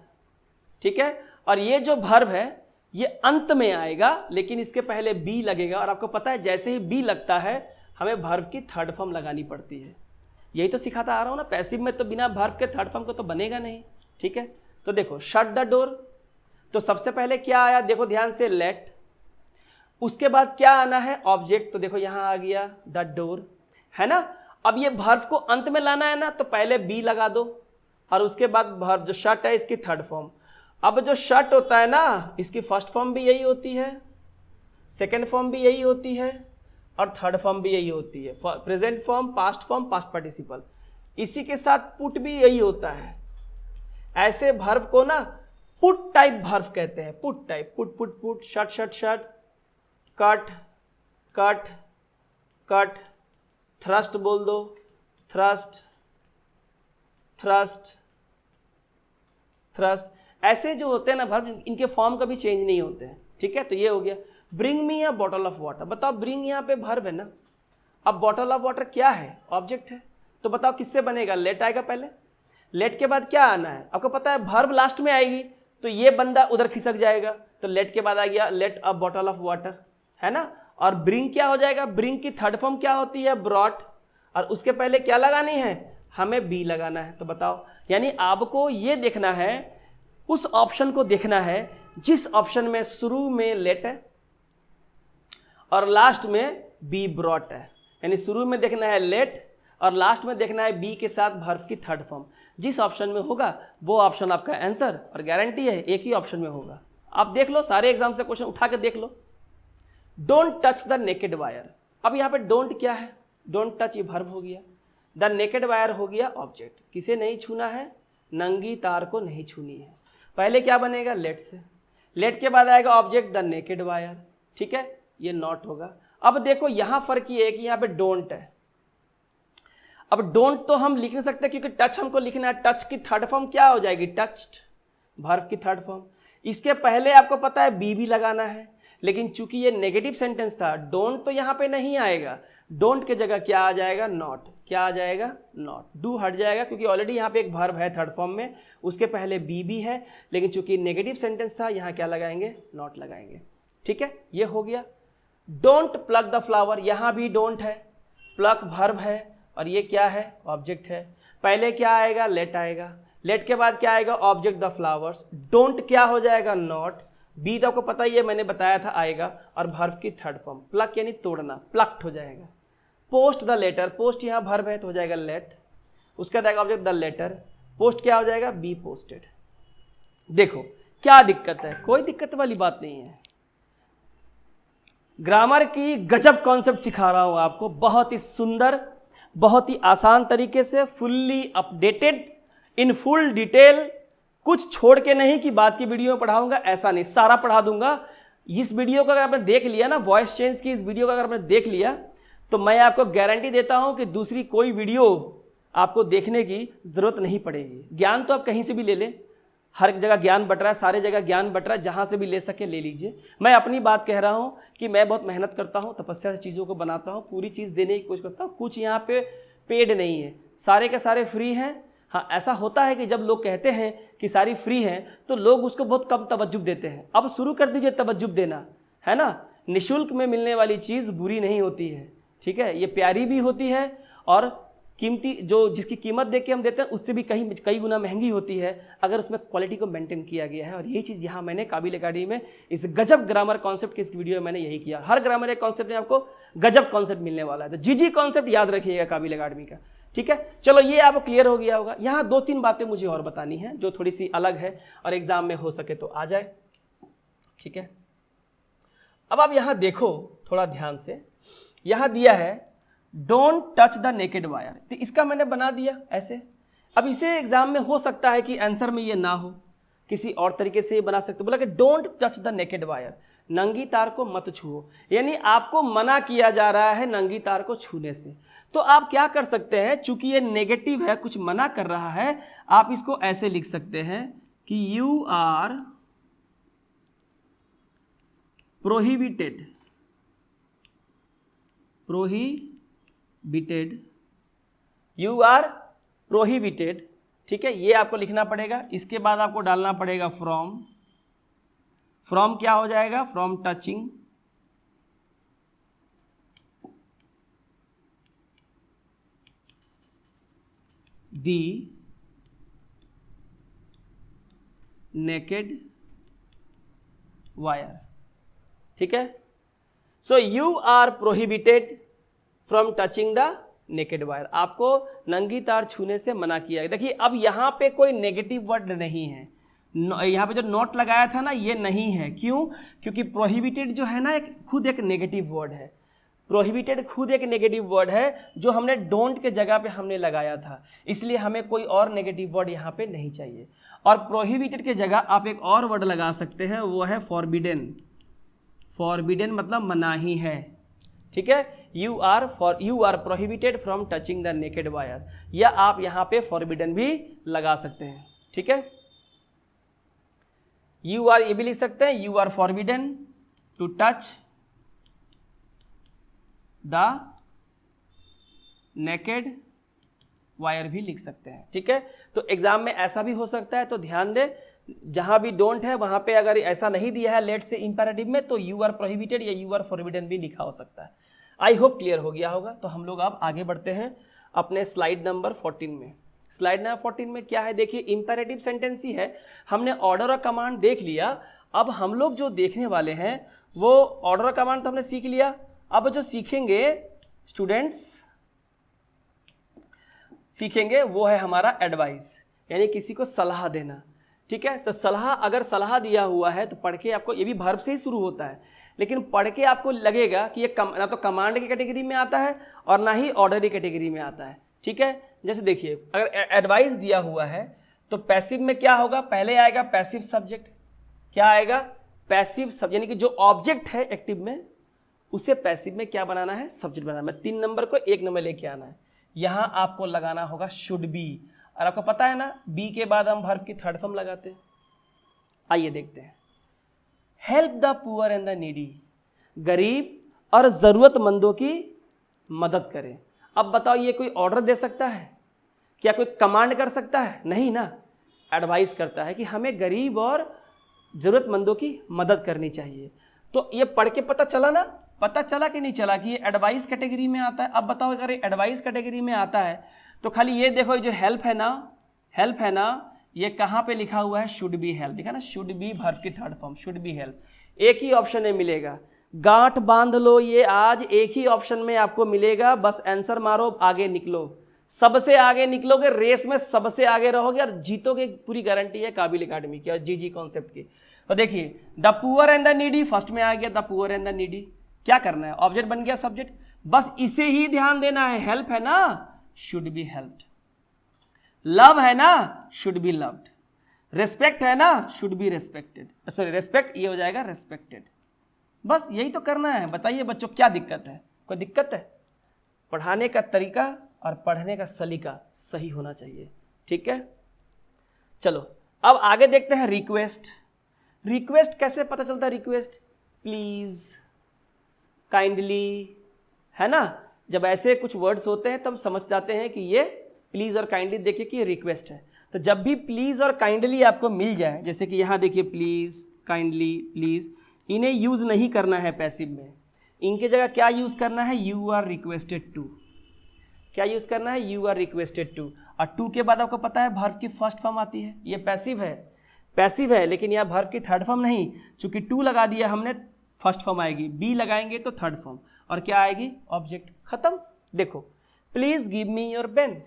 ठीक है। और ये जो वर्ब है ये अंत में आएगा, लेकिन इसके पहले बी लगेगा। और आपको पता है जैसे ही बी लगता है हमें वर्ब की थर्ड फॉर्म लगानी पड़ती है। यही तो सिखाता आ रहा हूं ना, पैसिव में तो बिना वर्ब के थर्ड फॉर्म को तो बनेगा नहीं, ठीक है। तो देखो शट द डोर, तो सबसे पहले क्या आया, देखो ध्यान से, लेट। उसके बाद क्या आना है, ऑब्जेक्ट, तो देखो यहां आ गया द डोर, है ना। अब ये वर्ब को अंत में लाना है ना, तो पहले बी लगा दो और उसके बाद वर्ब जो शट है इसकी थर्ड फॉर्म। अब जो शट होता है ना, इसकी फर्स्ट फॉर्म भी यही होती है, सेकेंड फॉर्म भी यही होती है और थर्ड फॉर्म भी यही होती है। Present form, past form, past participle, इसी के साथ पुट भी यही होता है। ऐसे वर्ब को ना पुट टाइप वर्ब कहते हैं, put type, put put put, shut shut shut, cut cut cut, thrust बोल दो, थ्रस्ट थ्रस्ट थ्रस्ट, ऐसे जो होते हैं ना वर्ब, इनके फॉर्म कभी चेंज नहीं होते हैं, ठीक है। तो ये हो गया। Bring me a bottle of water, बताओ ब्रिंग यहाँ पे वर्ब है ना, अब बॉटल ऑफ वाटर क्या है, ऑब्जेक्ट है। तो बताओ किससे बनेगा, लेट आएगा पहले, लेट के बाद क्या आना है, आपको पता है वर्ब लास्ट में आएगी तो ये बंदा उधर खिसक जाएगा, तो लेट के बाद आ गया let a bottle of water, है ना। और ब्रिंग क्या हो जाएगा, ब्रिंग की थर्ड फॉर्म क्या होती है, ब्रॉट, और उसके पहले क्या लगानी है, हमें बी लगाना है। तो बताओ, यानी आपको ये देखना है, उस ऑप्शन को देखना है जिस ऑप्शन में शुरू में लेट है और लास्ट में बी ब्रॉट है। यानी शुरू में देखना है लेट और लास्ट में देखना है बी के साथ वर्ब की थर्ड फॉर्म। जिस ऑप्शन में होगा वो ऑप्शन आपका आंसर, और गारंटी है एक ही ऑप्शन में होगा। आप देख लो, सारे एग्जाम से क्वेश्चन उठा के देख लो। Don't touch the naked wire, अब यहाँ पे डोंट क्या है, डोंट टच ये वर्ब हो गया, द नेकेड वायर हो गया ऑब्जेक्ट, किसे नहीं छूना है, नंगी तार को नहीं छूनी है। पहले क्या बनेगा, लेट से, लेट के बाद आएगा ऑब्जेक्ट द नेकेड वायर, ठीक है, ये नॉट होगा। अब देखो यहां फर्क ये है कि यहाँ पे डोंट है। अब डोंट तो हम लिख नहीं सकते क्योंकि टच हमको लिखना है, टच की थर्ड फॉर्म क्या हो जाएगी, टच्ड, वर्ब की थर्ड फॉर्म। इसके पहले आपको पता है बी भी लगाना है, लेकिन चूंकि ये नेगेटिव सेंटेंस था, डोंट तो यहाँ पे नहीं आएगा, डोंट के जगह क्या आ जाएगा, नॉट, क्या आ जाएगा, नॉट, डू हट जाएगा क्योंकि ऑलरेडी यहाँ पे एक वर्ब है थर्ड फॉर्म में, उसके पहले बी भी है, लेकिन चूंकि नेगेटिव सेंटेंस था यहाँ क्या लगाएंगे, नॉट लगाएंगे, ठीक है, ये हो गया। डोंट प्लग द फ्लावर, यहाँ भी डोंट है, प्लग वर्ब है और ये क्या है, ऑब्जेक्ट है। पहले क्या आएगा, लेट आएगा, लेट के बाद क्या आएगा, ऑब्जेक्ट द फ्लावर्स, डोंट क्या हो जाएगा, नॉट, बी तो आपको पता ही है, मैंने बताया था आएगा, और वर्ब की थर्ड फॉर्म, प्लग यानी तोड़ना, प्लक्ड हो जाएगा। पोस्ट द लेटर, पोस्ट यहाँ वर्ब है तो हो जाएगा लेट, उसका आएगा ऑब्जेक्ट द लेटर, पोस्ट क्या हो जाएगा, बी पोस्टेड। देखो क्या दिक्कत है, कोई दिक्कत वाली बात नहीं है। ग्रामर की गजब कॉन्सेप्ट सिखा रहा हूं आपको, बहुत ही सुंदर, बहुत ही आसान तरीके से, fully updated, in full detail, कुछ छोड़ के नहीं कि बात की वीडियो में पढ़ाऊंगा, ऐसा नहीं, सारा पढ़ा दूंगा। इस वीडियो का अगर आपने देख लिया ना, वॉइस चेंज की इस वीडियो का अगर आपने देख लिया तो मैं आपको गारंटी देता हूं कि दूसरी कोई वीडियो आपको देखने की जरूरत नहीं पड़ेगी। ज्ञान तो आप कहीं से भी ले लें, हर जगह ज्ञान बट रहा है, सारे जगह ज्ञान बट रहा है, जहाँ से भी ले सके ले लीजिए। मैं अपनी बात कह रहा हूँ कि मैं बहुत मेहनत करता हूँ, तपस्या से चीज़ों को बनाता हूँ, पूरी चीज़ देने की कोशिश करता हूँ, कुछ यहाँ पे पेड नहीं है, सारे के सारे फ्री हैं। हाँ, ऐसा होता है कि जब लोग कहते हैं कि सारी फ्री हैं तो लोग उसको बहुत कम तवज्जुह देते हैं। अब शुरू कर दीजिए तवज्जुह देना, है ना। निःशुल्क में मिलने वाली चीज़ बुरी नहीं होती है, ठीक है, ये प्यारी भी होती है और कीमती, जो जिसकी कीमत देख के हम देते हैं उससे भी कई गुना महंगी होती है अगर उसमें क्वालिटी को मेंटेन किया गया है। और यही चीज़ यहाँ मैंने काबिल अकेडमी में इस गजब ग्रामर कॉन्सेप्ट की इस वीडियो में मैंने यही किया। हर ग्रामर एक कॉन्सेप्ट में आपको गजब कॉन्सेप्ट मिलने वाला है, तो जी कॉन्सेप्ट याद रखिएगा काबिल अकेडमी का, ठीक है। चलो ये आपको क्लियर हो गया होगा। यहाँ 2-3 बातें मुझे और बतानी है जो थोड़ी सी अलग है और एग्जाम में हो सके तो आ जाए, ठीक है। अब आप यहाँ देखो थोड़ा ध्यान से, यहाँ दिया है don't touch the naked wire, तो इसका मैंने बना दिया ऐसे। अब इसे एग्जाम में हो सकता है कि आंसर में ये ना हो, किसी और तरीके से ये बना सकते, बोला कि don't touch the naked wire. नंगी तार को मत छुओ, यानी आपको मना किया जा रहा है नंगी तार को छूने से। तो आप क्या कर सकते हैं, चूंकि ये नेगेटिव है, कुछ मना कर रहा है, आप इसको ऐसे लिख सकते हैं कि you are prohibited, prohibited, you are prohibited, ठीक है, ये आपको लिखना पड़ेगा। इसके बाद आपको डालना पड़ेगा फ्रॉम, फ्रॉम क्या हो जाएगा, from touching the naked wire, ठीक है। So you are prohibited from touching the naked wire, आपको नंगी तार छूने से मना किया गया। देखिए अब यहाँ पे कोई नेगेटिव वर्ड नहीं है, यहाँ पे जो नोट लगाया था ना ये नहीं है, क्यों, क्योंकि प्रोहिबिटेड जो है ना खुद एक नेगेटिव वर्ड है, प्रोहिबिटेड खुद एक नेगेटिव वर्ड है जो हमने डोंट के जगह पे हमने लगाया था, इसलिए हमें कोई और नेगेटिव वर्ड यहाँ पे नहीं चाहिए। और प्रोहिबिटेड के जगह आप एक और वर्ड लगा सकते हैं, वो है फॉरबिडन, फॉरबिडन मतलब मनाही है, ठीक है। You are prohibited from touching the naked wire, या आप यहाँ पे फॉरबिडन भी लगा सकते हैं, ठीक है। यू आर ये भी लिख सकते हैं, you are forbidden to touch the naked wire भी लिख सकते हैं, ठीक है। तो एग्जाम में ऐसा भी हो सकता है, तो ध्यान दे जहां भी डोंट है वहां पे अगर ऐसा नहीं दिया है लेट से इंपेरेटिव में, तो यू आर प्रोहिबिटेड या यू आर फॉरबिडन भी लिखा हो सकता है। आई होप क्लियर हो गया होगा। तो हम लोग अब आगे बढ़ते हैं अपने स्लाइड नंबर 14 में। स्लाइड नंबर 14 में क्या है, देखिए इंपेरेटिव सेंटेंस ही है, हमने ऑर्डर और कमांड देख लिया। अब हम लोग जो देखने वाले हैं वो ऑर्डर और कमांड तो हमने सीख लिया, अब जो सीखेंगे स्टूडेंट्स सीखेंगे वो है हमारा एडवाइस, यानी किसी को सलाह देना, ठीक है। तो सलाह, अगर सलाह दिया हुआ है तो पढ़ के आपको, ये भी वर्ब से ही शुरू होता है, लेकिन पढ़ के आपको लगेगा कि ये ना तो कमांड की कैटेगरी में आता है और ना ही ऑर्डर की कैटेगरी में आता है, ठीक है। जैसे देखिए अगर एडवाइस दिया हुआ है तो पैसिव में क्या होगा, पहले आएगा पैसिव सब्जेक्ट, क्या आएगा, पैसिव सब्जेक्ट, यानी कि जो ऑब्जेक्ट है एक्टिव में उसे पैसिव में क्या बनाना है, सब्जेक्ट बनाना है। 3 नंबर को 1 नंबर लेके आना है, यहां आपको लगाना होगा शुड बी, और आपको पता है ना बी के बाद हम वर्ब की थर्ड फॉर्म लगाते हैं। आइए देखते हैं, help the poor and the needy, गरीब और जरूरतमंदों की मदद करें। अब बताओ ये कोई ऑर्डर दे सकता है क्या, कोई कमांड कर सकता है, नहीं ना, एडवाइस करता है कि हमें गरीब और जरूरतमंदों की मदद करनी चाहिए। तो ये पढ़ के पता चला ना, पता चला कि नहीं चला कि ये एडवाइस कैटेगरी में आता है। अब बताओ अगर ये एडवाइस कैटेगरी में आता है तो खाली ये देखो जो हेल्प है ना, ये कहाँ पे लिखा हुआ है, शुड बी हेल्प, देखा ना, शुड बी वर्ब की third form, should be help, एक ही ऑप्शन में मिलेगा। गांठ बांध लो, ये आज एक ही ऑप्शन में आपको मिलेगा, बस आंसर मारो, आगे निकलो, सबसे आगे निकलोगे, रेस में सबसे आगे रहोगे और जीतोगे, पूरी गारंटी है काबिल एकेडमी की और जीजी कॉन्सेप्ट की। तो देखिए the poor and the needy first में आ गया, the poor and the needy, क्या करना है, ऑब्जेक्ट बन गया सब्जेक्ट, बस इसे ही ध्यान देना है। हेल्प है ना, शुड बी हेल्प्ड, लव है ना, शुड बी लव्ड, रेस्पेक्ट है ना, should be respected, sorry respect ये हो जाएगा रेस्पेक्टेड, बस यही तो करना है। बताइए बच्चों क्या दिक्कत है, कोई दिक्कत है, पढ़ाने का तरीका और पढ़ने का सलीका सही होना चाहिए, ठीक है। चलो अब आगे देखते हैं रिक्वेस्ट। रिक्वेस्ट कैसे पता चलता है, रिक्वेस्ट प्लीज, काइंडली, है ना, जब ऐसे कुछ वर्ड्स होते हैं तब समझ जाते हैं कि ये प्लीज और काइंडली, देखिए कि ये रिक्वेस्ट है। तो जब भी प्लीज और काइंडली आपको मिल जाए, जैसे कि यहाँ देखिए प्लीज, काइंडली, प्लीज, इन्हें यूज नहीं करना है पैसिव में, इनके जगह क्या यूज करना है, यू आर रिक्वेस्टेड टू, क्या यूज करना है, यू आर रिक्वेस्टेड टू, और टू के बाद आपको पता है वर्ब की फर्स्ट फॉर्म आती है, ये पैसिव है, लेकिन यहाँ वर्ब की थर्ड फॉर्म नहीं, चूंकि टू लगा दिया हमने फर्स्ट फॉर्म आएगी, बी लगाएंगे तो थर्ड फॉर्म, और क्या आएगी, ऑब्जेक्ट, खत्म। देखो please give me your pen,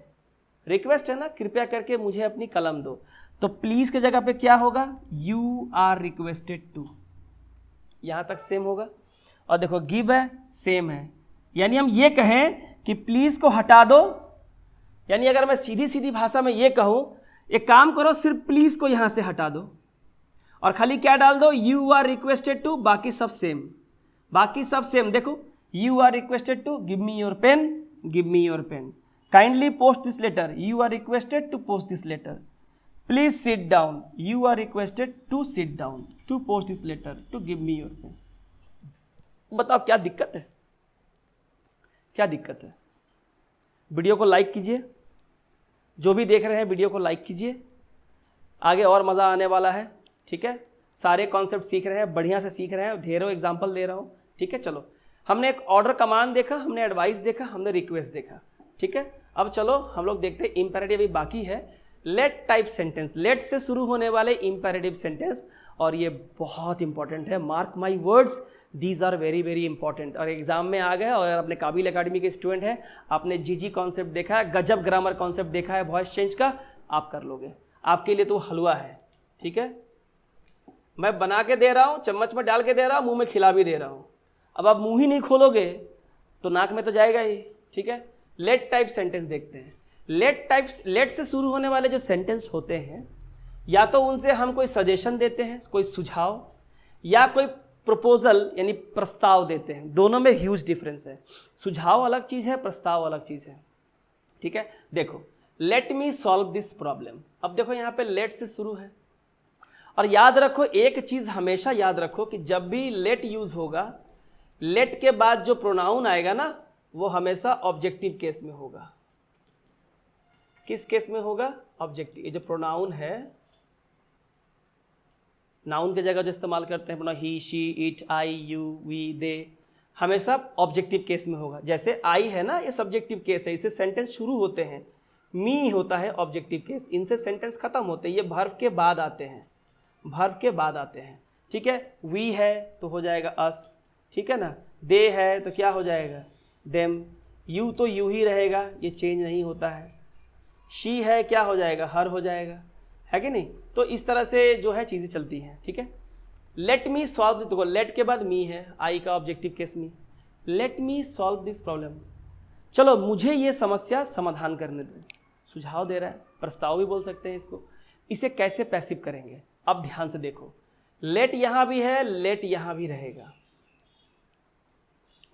request है ना, कृपया करके मुझे अपनी कलम दो, तो प्लीज के जगह पे क्या होगा, यू आर रिक्वेस्टेड टू, यहां तक सेम होगा। और देखो गिव है, सेम है, यानी हम ये कहें कि प्लीज को हटा दो, यानी अगर मैं सीधी सीधी भाषा में ये कहूं, एक काम करो सिर्फ प्लीज को यहां से हटा दो और खाली क्या डाल दो, यू आर रिक्वेस्टेड टू, बाकी सब सेम, बाकी सब सेम। देखो you are requested to give me your pen, give me your pen, kindly post this letter, you are requested to post this letter, please sit down, you are requested to sit down, to post this letter, to give me your pen. बताओ क्या दिक्कत है, क्या दिक्कत है? Video को like कीजिए, जो भी देख रहे हैं वीडियो को लाइक कीजिए, आगे और मज़ा आने वाला है। ठीक है, सारे कॉन्सेप्ट सीख रहे हैं, बढ़िया से सीख रहे हैं, ढेरों एग्जाम्पल दे रहा हूँ। ठीक है, चलो हमने एक ऑर्डर कमांड देखा, हमने एडवाइस देखा, हमने रिक्वेस्ट देखा। ठीक है, अब चलो हम लोग देखते हैं इम्पेरेटिव अभी बाकी है। लेट टाइप सेंटेंस, लेट से शुरू होने वाले इम्पेरेटिव सेंटेंस, और ये बहुत इंपॉर्टेंट है, mark my words, these are very very important. और एग्जाम में आ गए और अपने काबिल एकेडमी के स्टूडेंट हैं, आपने जीजी कॉन्सेप्ट देखा है, गजब ग्रामर कॉन्सेप्ट देखा है वॉइस चेंज का, आप कर लोगे, आपके लिए तो हलवा है। ठीक है, मैं बना के दे रहा हूँ, चम्मच में डाल के दे रहा हूँ, मुंह में खिला भी दे रहा हूँ। अब आप मुंह ही नहीं खोलोगे तो नाक में तो जाएगा ही। ठीक है, लेट टाइप सेंटेंस देखते हैं। लेट से शुरू होने वाले जो सेंटेंस होते हैं, या तो उनसे हम कोई सजेशन देते हैं, कोई सुझाव, या कोई प्रपोजल यानी प्रस्ताव देते हैं। दोनों में ह्यूज डिफरेंस है, सुझाव अलग चीज़ है, प्रस्ताव अलग चीज़ है। ठीक है, देखो let me solve this problem. अब देखो यहाँ पे लेट से शुरू है, और याद रखो एक चीज़ हमेशा याद रखो कि जब भी लेट यूज़ होगा, लेट के बाद जो प्रोनाउन आएगा ना, वो हमेशा ऑब्जेक्टिव केस में होगा। किस केस में होगा? ऑब्जेक्टिव। ये जो प्रोनाउन है, नाउन की जगह जो इस्तेमाल करते हैं अपना he, she, it, I, you, we, they, हमेशा ऑब्जेक्टिव केस में होगा। जैसे आई है ना, ये सब्जेक्टिव केस है, इससे सेंटेंस शुरू होते हैं। मी होता है ऑब्जेक्टिव केस, इनसे सेंटेंस खत्म होते हैं। ये वर्ब के बाद आते हैं, वर्ब के बाद आते हैं। ठीक है, वी है तो हो जाएगा अस, ठीक है ना, दे है तो क्या हो जाएगा, देम, यू तो यू ही रहेगा, ये चेंज नहीं होता है, शी है क्या हो जाएगा, हर हो जाएगा, है कि नहीं। तो इस तरह से जो है चीज़ें चलती हैं। ठीक है, लेट मी सॉल्व, देखो लेट के बाद मी है, आई का objective case me, let me solve this problem, चलो मुझे ये समस्या समाधान करने दो, सुझाव दे रहा है, प्रस्ताव भी बोल सकते हैं इसको। इसे कैसे पैसिव करेंगे, अब ध्यान से देखो, लेट यहां भी है, लेट यहां भी रहेगा,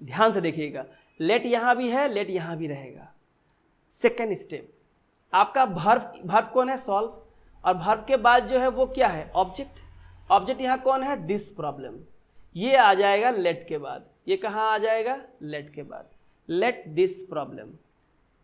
ध्यान से देखिएगा, लेट यहां भी है, लेट यहां भी रहेगा। सेकेंड स्टेप, आपका वर्ब कौन है, सॉल्व, और वर्ब के बाद जो है वो क्या है, ऑब्जेक्ट। ऑब्जेक्ट यहाँ कौन है, दिस प्रॉब्लम, ये आ जाएगा लेट के बाद। ये कहाँ आ जाएगा, लेट के बाद, लेट दिस प्रॉब्लम,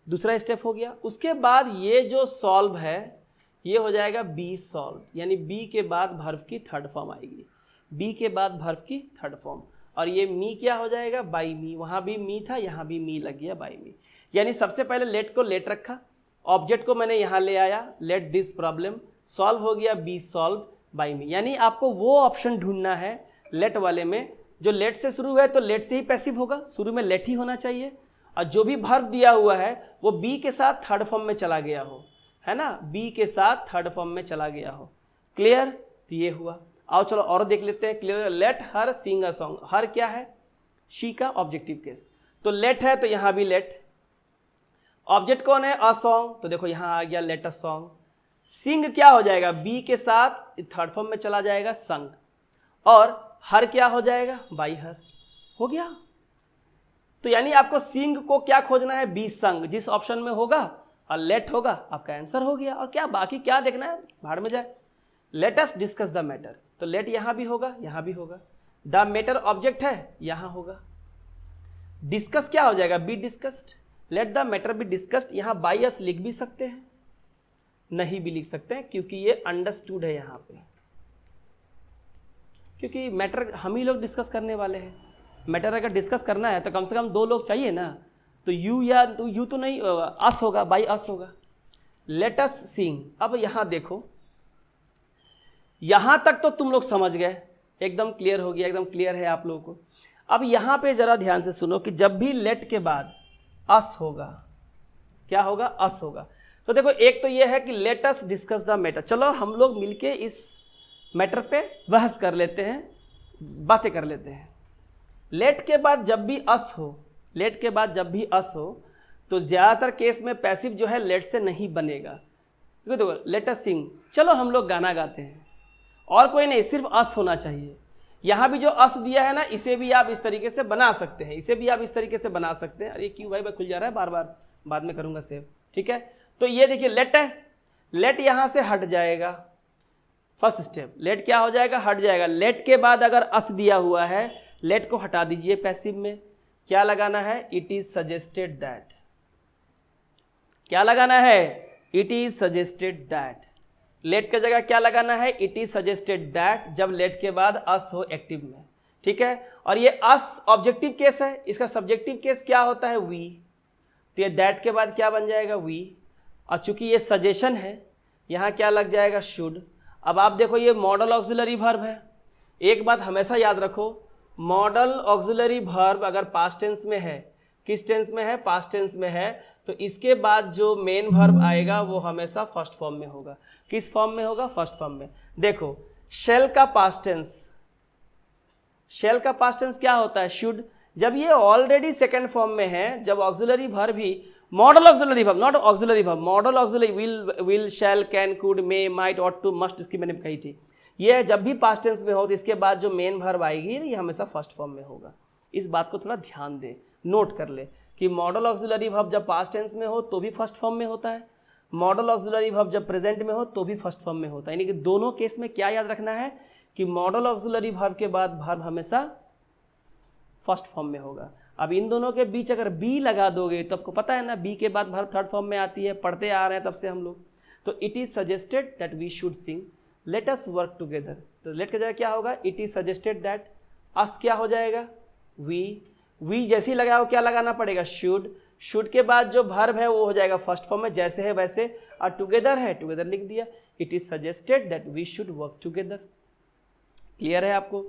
दूसरा स्टेप हो गया। उसके बाद ये जो सॉल्व है ये हो जाएगा बी सॉल्व, यानी बी के बाद वर्ब की थर्ड फॉर्म आएगी, बी के बाद वर्ब की थर्ड फॉर्म, और ये मी क्या हो जाएगा, बाई मी, वहाँ भी मी था यहाँ भी मी लग गया, बाई मी। यानी सबसे पहले लेट को लेट रखा, ऑब्जेक्ट को मैंने यहाँ ले आया, लेट दिस प्रॉब्लम, सॉल्व हो गया बी सॉल्व बाई मी। यानी आपको वो ऑप्शन ढूंढना है लेट वाले में जो लेट से शुरू है, तो लेट से ही पैसिव होगा, शुरू में लेट ही होना चाहिए, और जो भी वर्ब दिया हुआ है वो बी के साथ थर्ड फॉर्म में चला गया हो, है ना, बी के साथ थर्ड फॉर्म में चला गया हो। क्लियर, तो ये हुआ। आओ चलो और देख लेते हैं। Clear, let her sing a song, her क्या है, शी का ऑब्जेक्टिव केस, तो लेट है तो यहाँ भी लेट। ऑब्जेक्ट कौन है, अ सॉन्ग, तो देखो यहाँ आ गया लेट अ सॉन्ग। सिंग क्या हो जाएगा, बी के साथ थर्ड फॉर्म में चला जाएगा, संग, और हर क्या हो जाएगा, बाई हर, हो गया। तो यानी आपको सिंग को क्या खोजना है, बी संग, जिस ऑप्शन में होगा और लेट होगा आपका आंसर हो गया। और क्या बाकी क्या देखना है, भाड़ में जाए। Late us discuss the matter, तो लेट यहां भी होगा यहां भी होगा, द मैटर ऑब्जेक्ट है यहां होगा, डिस्कस क्या हो जाएगा, be discussed, let the matter be discussed. यहां बाई अस लिख भी सकते हैं, नहीं भी लिख सकते हैं, क्योंकि ये अंडरस्टूड है यहां पे, क्योंकि मैटर हम ही लोग डिस्कस करने वाले हैं। मैटर अगर डिस्कस करना है तो कम से कम दो लोग चाहिए ना, तो यू या तो यू तो नहीं, अस होगा, बाई अस होगा। लेट अस सिंग। अब यहां देखो, यहां तक तो तुम लोग समझ गए, एकदम क्लियर हो गया, एकदम क्लियर है आप लोगों को। अब यहां पे जरा ध्यान से सुनो कि जब भी लेट के बाद अस होगा, क्या होगा, अस होगा। तो देखो एक तो ये है कि late us discuss the matter, चलो हम लोग मिलके इस मैटर पे बहस कर लेते हैं, बातें कर लेते हैं। लेट के बाद जब भी अस हो, लेट के बाद जब भी अस हो, तो ज़्यादातर केस में पैसिव जो है लेट से नहीं बनेगा। देखो लेट अस सिंग, चलो हम लोग गाना गाते हैं, और कोई नहीं, सिर्फ अस होना चाहिए। यहाँ भी जो अस दिया है ना, इसे भी आप इस तरीके से बना सकते हैं, इसे भी आप इस तरीके से बना सकते हैं। अरे क्यों भाई खुल जा रहा है बार बार, बाद में करूँगा सेव, ठीक है। तो ये देखिए लेट है, लेट यहाँ से हट जाएगा, फर्स्ट स्टेप लेट क्या हो जाएगा, हट जाएगा। लेट के बाद अगर अस दिया हुआ है, लेट को हटा दीजिए, पैसिव में क्या लगाना है, इट इज सजेस्टेड दैट। क्या लगाना है, it is suggested that. Let की जगह क्या लगाना है, इट इज सजेस्टेड दैट, जब लेट के बाद अस हो एक्टिव में, ठीक है। और ये अस ऑब्जेक्टिव केस है, इसका सब्जेक्टिव केस क्या होता है, वी। तो ये दैट के बाद क्या बन जाएगा, वी। और चूंकि ये सजेशन है, यहाँ क्या लग जाएगा, शुड। अब आप देखो ये मॉडल ऑक्सिलरी वर्ब है। एक बात हमेशा याद रखो, मॉडल ऑक्सिलरी वर्ब अगर पास्ट टेंस में है, किस टेंस में है, पास्ट टेंस में है, तो इसके बाद जो मेन वर्ब आएगा वो हमेशा फर्स्ट फॉर्म में होगा। किस फॉर्म में होगा, फर्स्ट फॉर्म में। देखो शेल का पास्ट टेंस, शेल का पास्ट टेंस क्या होता है, शुड। जब ये ऑलरेडी सेकंड फॉर्म में है, जब ऑक्सिलरी वर्ब भी modal auxiliary verb, not auxiliary verb, modal auxiliary will shall can could may might ought to must, इसकी मैंने कही थी। ये जब भी पास्ट टेंस में हो तो इसके बाद जो मेन वर्ब आएगी ये हमेशा फर्स्ट फॉर्म में होगा। इस बात को थोड़ा ध्यान दे, नोट कर ले कि मॉडल ऑक्सिलरी वर्ब जब पास्ट टेंस में हो तो भी फर्स्ट फॉर्म में होता है, मॉडल ऑक्सिलरी वर्ब जब प्रेजेंट में हो तो भी फर्स्ट फॉर्म में होता है। यानी कि दोनों केस में क्या याद रखना है कि मॉडल ऑक्सिलरी वर्ब के बाद वर्ब हमेशा फर्स्ट फॉर्म में होगा। अब इन दोनों के बीच अगर बी लगा दोगे तो आपको पता है ना, बी के बाद वर्ब थर्ड फॉर्म में आती है, पढ़ते आ रहे हैं तब से हम लोग। तो it is suggested that we should sing, let us work together. तो लेट की जगह क्या होगा, it is suggested that, us क्या हो जाएगा, वी। वी जैसे ही लगाओ क्या लगाना पड़ेगा, शुड। शुड के बाद जो वर्ब है वो हो जाएगा फर्स्ट फॉर्म में, जैसे है वैसे। और टुगेदर है, टुगेदर लिख दिया। It is suggested that we should work together. Clear है आपको।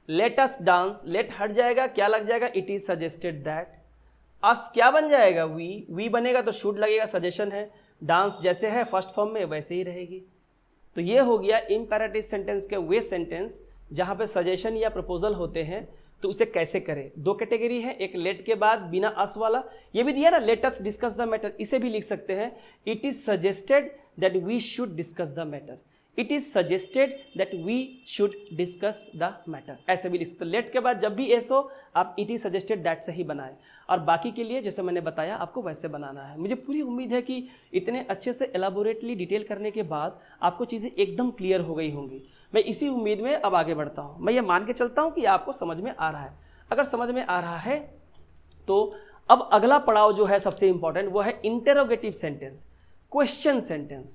लेट अस डांस, लेट हट जाएगा, क्या लग जाएगा, it is suggested that. Us क्या बन जाएगा, वी। वी बनेगा तो शुड लगेगा, सजेशन है। डांस जैसे है फर्स्ट फॉर्म में वैसे ही रहेगी। तो ये हो गया इम्पेरेटिव सेंटेंस के वे सेंटेंस जहाँ पे सजेशन या प्रपोजल होते हैं। तो उसे कैसे करें, दो कैटेगरी है, एक लेट के बाद बिना अस वाला, ये भी दिया ना, let us discuss the matter, इसे भी लिख सकते हैं, it is suggested that we should discuss the matter. It is suggested that we should discuss the matter, ऐसे भी लिख सकते। लेट के बाद जब भी एस हो आप इट इज सजेस्टेड दैट से ही बनाएं, और बाकी के लिए जैसे मैंने बताया आपको वैसे बनाना है। मुझे पूरी उम्मीद है कि इतने अच्छे से एलाबोरेटली डिटेल करने के बाद आपको चीज़ें एकदम क्लियर हो गई होंगी। मैं इसी उम्मीद में अब आगे बढ़ता हूँ। मैं ये मान के चलता हूँ कि आपको समझ में आ रहा है। अगर समझ में आ रहा है तो अब अगला पड़ाव जो है सबसे इंपॉर्टेंट वो है interrogative sentence, question sentence.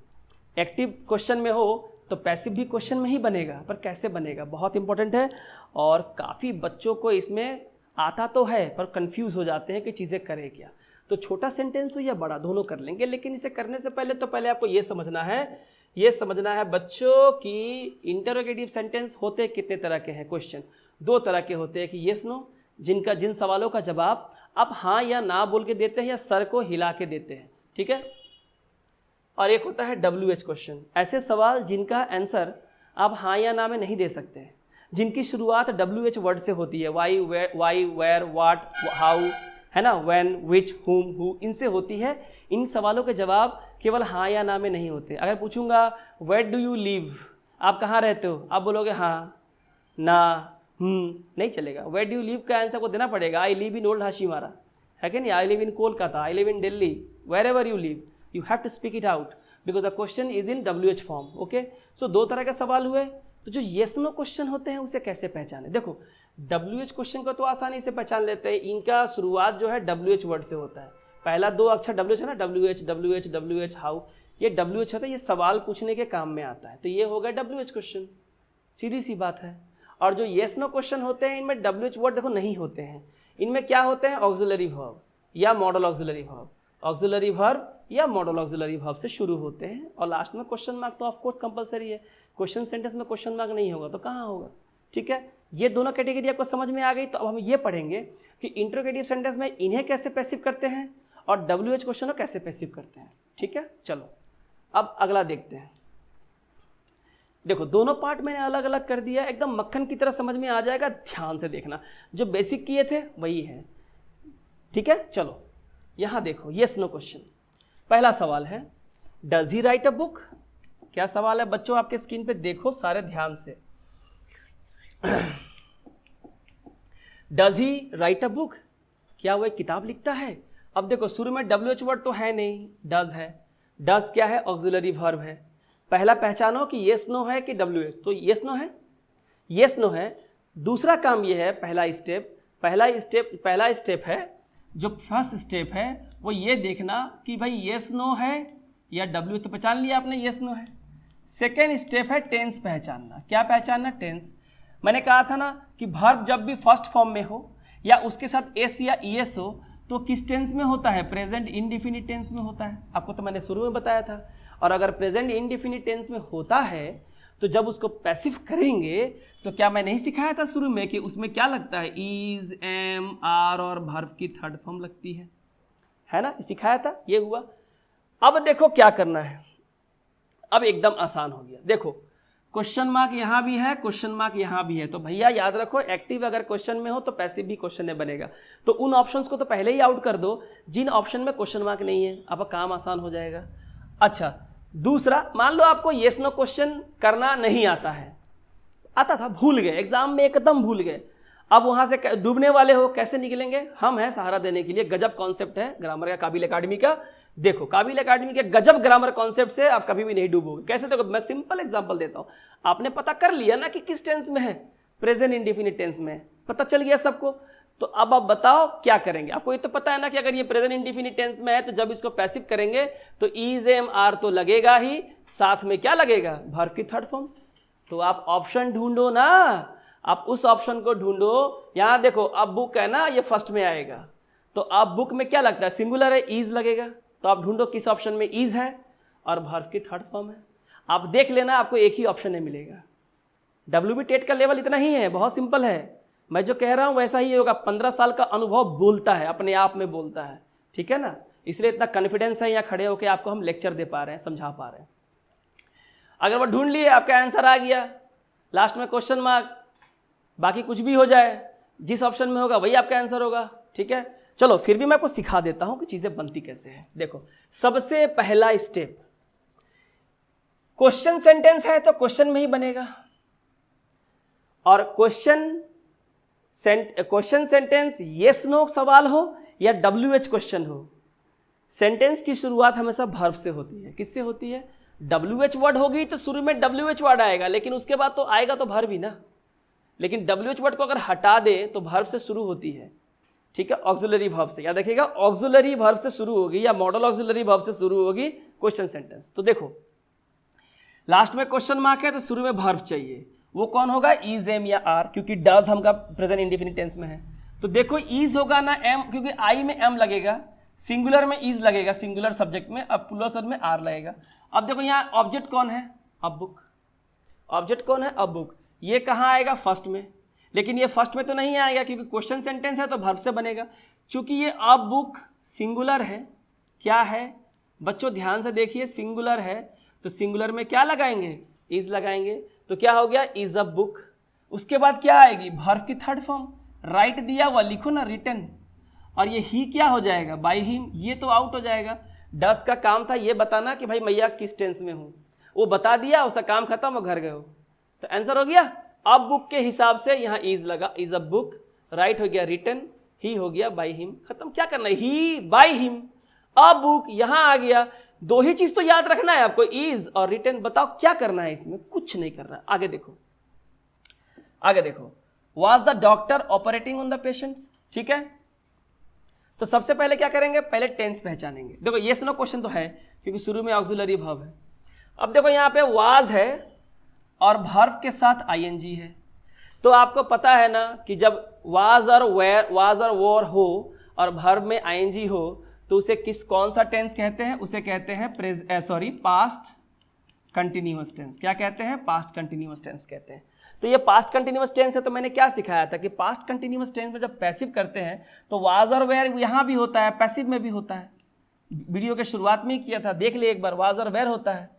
Active question में हो तो पैसिव भी क्वेश्चन में ही बनेगा, पर कैसे बनेगा बहुत इंपॉर्टेंट है। और काफ़ी बच्चों को इसमें आता तो है पर कंफ्यूज हो जाते हैं कि चीज़ें करें क्या। तो छोटा सेंटेंस हो या बड़ा दोनों कर लेंगे, लेकिन इसे करने से पहले आपको ये समझना है बच्चों की इंटरोगेटिव सेंटेंस होते कितने तरह के हैं। क्वेश्चन दो तरह के होते हैं कि येस नो, जिन सवालों का जवाब आप हाँ या ना बोल के देते हैं या सर को हिला के देते हैं, ठीक है। और एक होता है WH क्वेश्चन, ऐसे सवाल जिनका आंसर आप हाँ या ना में नहीं दे सकते हैं, जिनकी शुरुआत WH वर्ड से होती है, वाई वेयर व्हाट हाउ, है ना, व्हेन विच हुम हु, इनसे होती है। इन सवालों के जवाब केवल हाँ या ना में नहीं होते। अगर पूछूंगा वेयर डू यू लिव, आप कहाँ रहते हो, आप बोलोगे हाँ ना नहीं चलेगा। वेयर डू यू लिव का आंसर को देना पड़ेगा, I live in old Hashimara, है कि नहीं, I live in Kolkata, I live in Delhi, wherever you live you have to speak it out because the question is in WH form, okay? So दो तरह के सवाल हुए। तो जो yes no क्वेश्चन होते हैं उसे कैसे पहचाने, देखो WH क्वेश्चन को तो आसानी से पहचान लेते हैं, इनका शुरुआत जो है WH वर्ड से होता है। पहला दो अक्षर WH है ना, WH हाउ, ये WH होता है, ये सवाल पूछने के काम में आता है। तो ये हो गया WH क्वेश्चन, सीधी सी बात है। और जो yes no क्वेश्चन होते हैं इनमें WH वर्ड देखो नहीं होते हैं, इनमें क्या होते हैं, ऑक्सिलरी वर्ब या model auxiliary verb, auxiliary verb या मॉडल ऑक्सिलरी वर्ब से शुरू होते हैं। और लास्ट में क्वेश्चन मार्क तो ऑफ कोर्स कंपलसरी है, क्वेश्चन सेंटेंस में क्वेश्चन मार्क नहीं होगा तो कहाँ होगा, ठीक है। ये दोनों कैटेगरी आपको समझ में आ गई। तो अब हम ये पढ़ेंगे कि इंट्रोगेटिव सेंटेंस में इन्हें कैसे पैसिव करते हैं और WH क्वेश्चन को कैसे पैसिव करते हैं, ठीक है। चलो अब अगला देखते हैं। देखो दोनों पार्ट मैंने अलग अलग कर दिया, एकदम मक्खन की तरह समझ में आ जाएगा, ध्यान से देखना, जो बेसिक किए थे वही है, ठीक है। चलो यहाँ देखो येस नो क्वेश्चन। पहला सवाल है does he right a book, क्या सवाल है बच्चों? आपके स्क्रीन पे देखो सारे ध्यान से। Does he right a book? क्या वो एक किताब लिखता है? अब देखो शुरू में WH वर्ड तो है नहीं, डज है। डज क्या है? ऑक्सिलरी वर्ब है। पहला पहचानो कि येस नो है कि WH, तो येस नो है, येस नो है। दूसरा काम ये है, पहला स्टेप है, जो फर्स्ट स्टेप है वो ये देखना कि भाई येस नो है या WH, तो पहचान लिया आपने येस नो है। सेकेंड स्टेप है टेंस पहचानना। क्या पहचानना? टेंस। मैंने कहा था ना कि वर्ब जब भी फर्स्ट फॉर्म में हो या उसके साथ एस या ईएस हो तो किस टेंस में होता है? प्रेजेंट इंडिफिनिट टेंस में होता है। आपको तो मैंने शुरू में बताया था। और अगर प्रेजेंट इंडिफिनिट टेंस में होता है तो जब उसको पैसिव करेंगे तो क्या मैं नहीं सिखाया था शुरू में कि उसमें क्या लगता है? इज, एम, आर और वर्ब की थर्ड फॉर्म लगती है ना? सिखाया था, ये हुआ। अब देखो क्या करना है, अब एकदम आसान हो गया। देखो क्वेश्चन मार्क यहाँ भी है, क्वेश्चन मार्क यहाँ भी है, तो भैया याद रखो एक्टिव अगर क्वेश्चन में हो तो पैसिव भी क्वेश्चन में बनेगा। तो उन ऑप्शंस को तो पहले ही आउट कर दो जिन ऑप्शन में क्वेश्चन मार्क नहीं है, अब काम आसान हो जाएगा। अच्छा, दूसरा, मान लो आपको येस नो क्वेश्चन करना नहीं आता है, आता था, भूल गए, एग्जाम में एकदम भूल गए, अब वहां से डूबने वाले हो, कैसे निकलेंगे? हम हैं सहारा देने के लिए। गजब कॉन्सेप्ट है ग्रामर का काबिल एकेडमी का। देखो काबिल एकेडमी के गजब ग्रामर कॉन्सेप्ट से आप कभी भी नहीं डूबोगे। कैसे? देखो मैं सिंपल एग्जांपल देता हूं। आपने पता कर लिया ना कि किस टेंस में है? प्रेजेंट इंडिफिनिट टेंस में, पता चल गया सबको। तो अब आप बताओ क्या करेंगे? आपको ये तो पता है ना कि अगर ये प्रेजेंट इंडिफिनिट टेंस में है तो जब इसको पैसिव करेंगे तो इज, एम, आर तो लगेगा ही, साथ में क्या लगेगा? वर्ब की थर्ड फॉर्म। तो आप ऑप्शन ढूंढो ना, आप उस ऑप्शन को ढूंढो। यहां देखो अब बुक है ना, ये फर्स्ट में आएगा, तो अब बुक में क्या लगता है? सिंगुलर है, इज लगेगा। तो आप ढूंढो किस ऑप्शन में इज है और वर्ब की थर्ड फॉर्म है। आप देख लेना, आपको एक ही ऑप्शन है मिलेगा। WB टेट का लेवल इतना ही है, बहुत सिंपल है। मैं जो कह रहा हूं वैसा ही होगा। 15 साल का अनुभव बोलता है, अपने आप में बोलता है, ठीक है ना? इसलिए इतना कॉन्फिडेंस है यहाँ खड़े होकर आपको हम लेक्चर दे पा रहे हैं, समझा पा रहे हैं। अगर वो ढूंढ लिए, आपका आंसर आ गया, लास्ट में क्वेश्चन मार्क, बाकी कुछ भी हो जाए, जिस ऑप्शन में होगा वही आपका आंसर होगा, ठीक है? चलो फिर भी मैं आपको सिखा देता हूं कि चीजें बनती कैसे हैं। देखो सबसे पहला स्टेप, क्वेश्चन सेंटेंस है तो क्वेश्चन में ही बनेगा, और क्वेश्चन सेंटेंस येस नो सवाल हो या WH क्वेश्चन हो, सेंटेंस की शुरुआत हमेशा वर्ब से होती है। किससे होती है? WH वर्ड होगी तो शुरू में WH वर्ड आएगा, लेकिन उसके बाद तो आएगा तो वर्ब ही ना। लेकिन WH वर्ड को अगर हटा दे तो वर्ब से शुरू होती है, ठीक है? ऑक्सिलरी वर्ब से, याद रखिएगा, ऑक्सिलरी वर्ब से शुरू होगी या मॉडल ऑक्सिलरी वर्ब से शुरू होगी क्वेश्चन सेंटेंस। तो देखो लास्ट में क्वेश्चन मार्क है तो शुरू में वर्ब चाहिए, वो कौन होगा? इज, एम या आर, क्योंकि डज हमका प्रेजेंट इंडिफिनिट टेंस में है। तो देखो इज होगा ना एम, क्योंकि आई में एम लगेगा, सिंगुलर में इज लगेगा, सिंगुलर सब्जेक्ट में, अब प्लूरल में आर लगेगा। अब देखो यहाँ ऑब्जेक्ट कौन है? अब बुक। ऑब्जेक्ट कौन है? अब बुक। ये कहाँ आएगा? फर्स्ट में। लेकिन ये फर्स्ट में तो नहीं आएगा क्योंकि क्वेश्चन सेंटेंस है तो वर्ब से बनेगा। चूंकि ये अब बुक सिंगुलर है, क्या है बच्चों? ध्यान से देखिए, सिंगुलर है तो सिंगुलर में क्या लगाएंगे? इज लगाएंगे। तो क्या हो गया? Is a book. उसके बाद क्या आएगी? वर्ब की थर्ड फॉर्म। राइट दिया हुआ लिखो ना, रिटन। और ये ही क्या हो जाएगा? By him. ये तो आउट हो जाएगा। डस का काम था ये बताना कि भाई मैया किस टेंस में हूं, वो बता दिया, उसका काम खत्म, वो घर गए हो, तो आंसर हो गया। अब बुक के हिसाब से यहाँ इज लगा, इज अ बुक। राइट हो गया रिटन, ही हो गया बाय हिम, खत्म। क्या करना है? ही, बाय हिम, अ बुक, यहां आ गया। दो ही चीज तो याद रखना है आपको, इज और रिटन। बताओ क्या करना है इसमें? कुछ नहीं करना। आगे देखो, आगे देखो। Was the doctor operating on the patients? ठीक है, तो सबसे पहले क्या करेंगे? पहले टेंस पहचानेंगे। देखो येस नो क्वेश्चन तो है क्योंकि शुरू में ऑक्सिलरी वर्ब है। अब देखो यहाँ पे वाज है और वर्ब के साथ आईएनजी है। तो आपको पता है ना कि जब वाज और वोर हो और वर्ब में आईएनजी हो तो उसे कौन सा टेंस कहते हैं? उसे कहते हैं पास्ट कंटिन्यूअस टेंस। क्या कहते हैं? पास्ट कंटिन्यूअस टेंस कहते हैं। तो ये पास्ट कंटिन्यूअस टेंस है। तो मैंने क्या सिखाया था कि पास्ट कंटिन्यूअस टेंस में जब पैसिव करते हैं तो वाज और वेयर यहाँ भी होता है, पैसिव में भी होता है। वीडियो के शुरुआत में ही किया था, देख ले एक बार। वाज और वेयर होता है,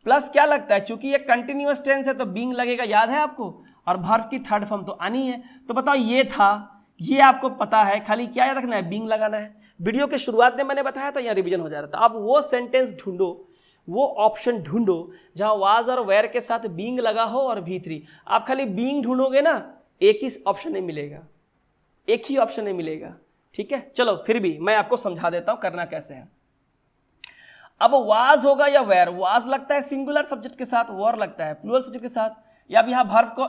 प्लस क्या लगता है? चूंकि ये कंटिन्यूअस टेंस है तो बीइंग लगेगा, याद है आपको, और वर्ब की थर्ड फॉर्म तो आनी है। तो बताओ ये था, ये आपको पता है, खाली क्या याद रखना है? बीइंग लगाना है। वीडियो के शुरुआत में मैंने बताया था, यहाँ रिवीजन हो जा रहा था। अब वो सेंटेंस ढूंढो, वो ऑप्शन ढूंढो जहां वाज और वेयर के साथ बीइंग लगा हो और V3। आप खाली बीइंग ढूंढोगे ना, एक ही ऑप्शन नहीं मिलेगा, एक ही ऑप्शन नहीं मिलेगा, ठीक है। चलो फिर भी मैं आपको समझा देता हूं करना कैसे है। अब वाज होगा या वेयर, वाज लगता है सिंगुलर सब्जेक्ट के साथ, वेयर लगता है प्लूरल सब्जेक्ट के साथ। या अब यहाँ वर्ब को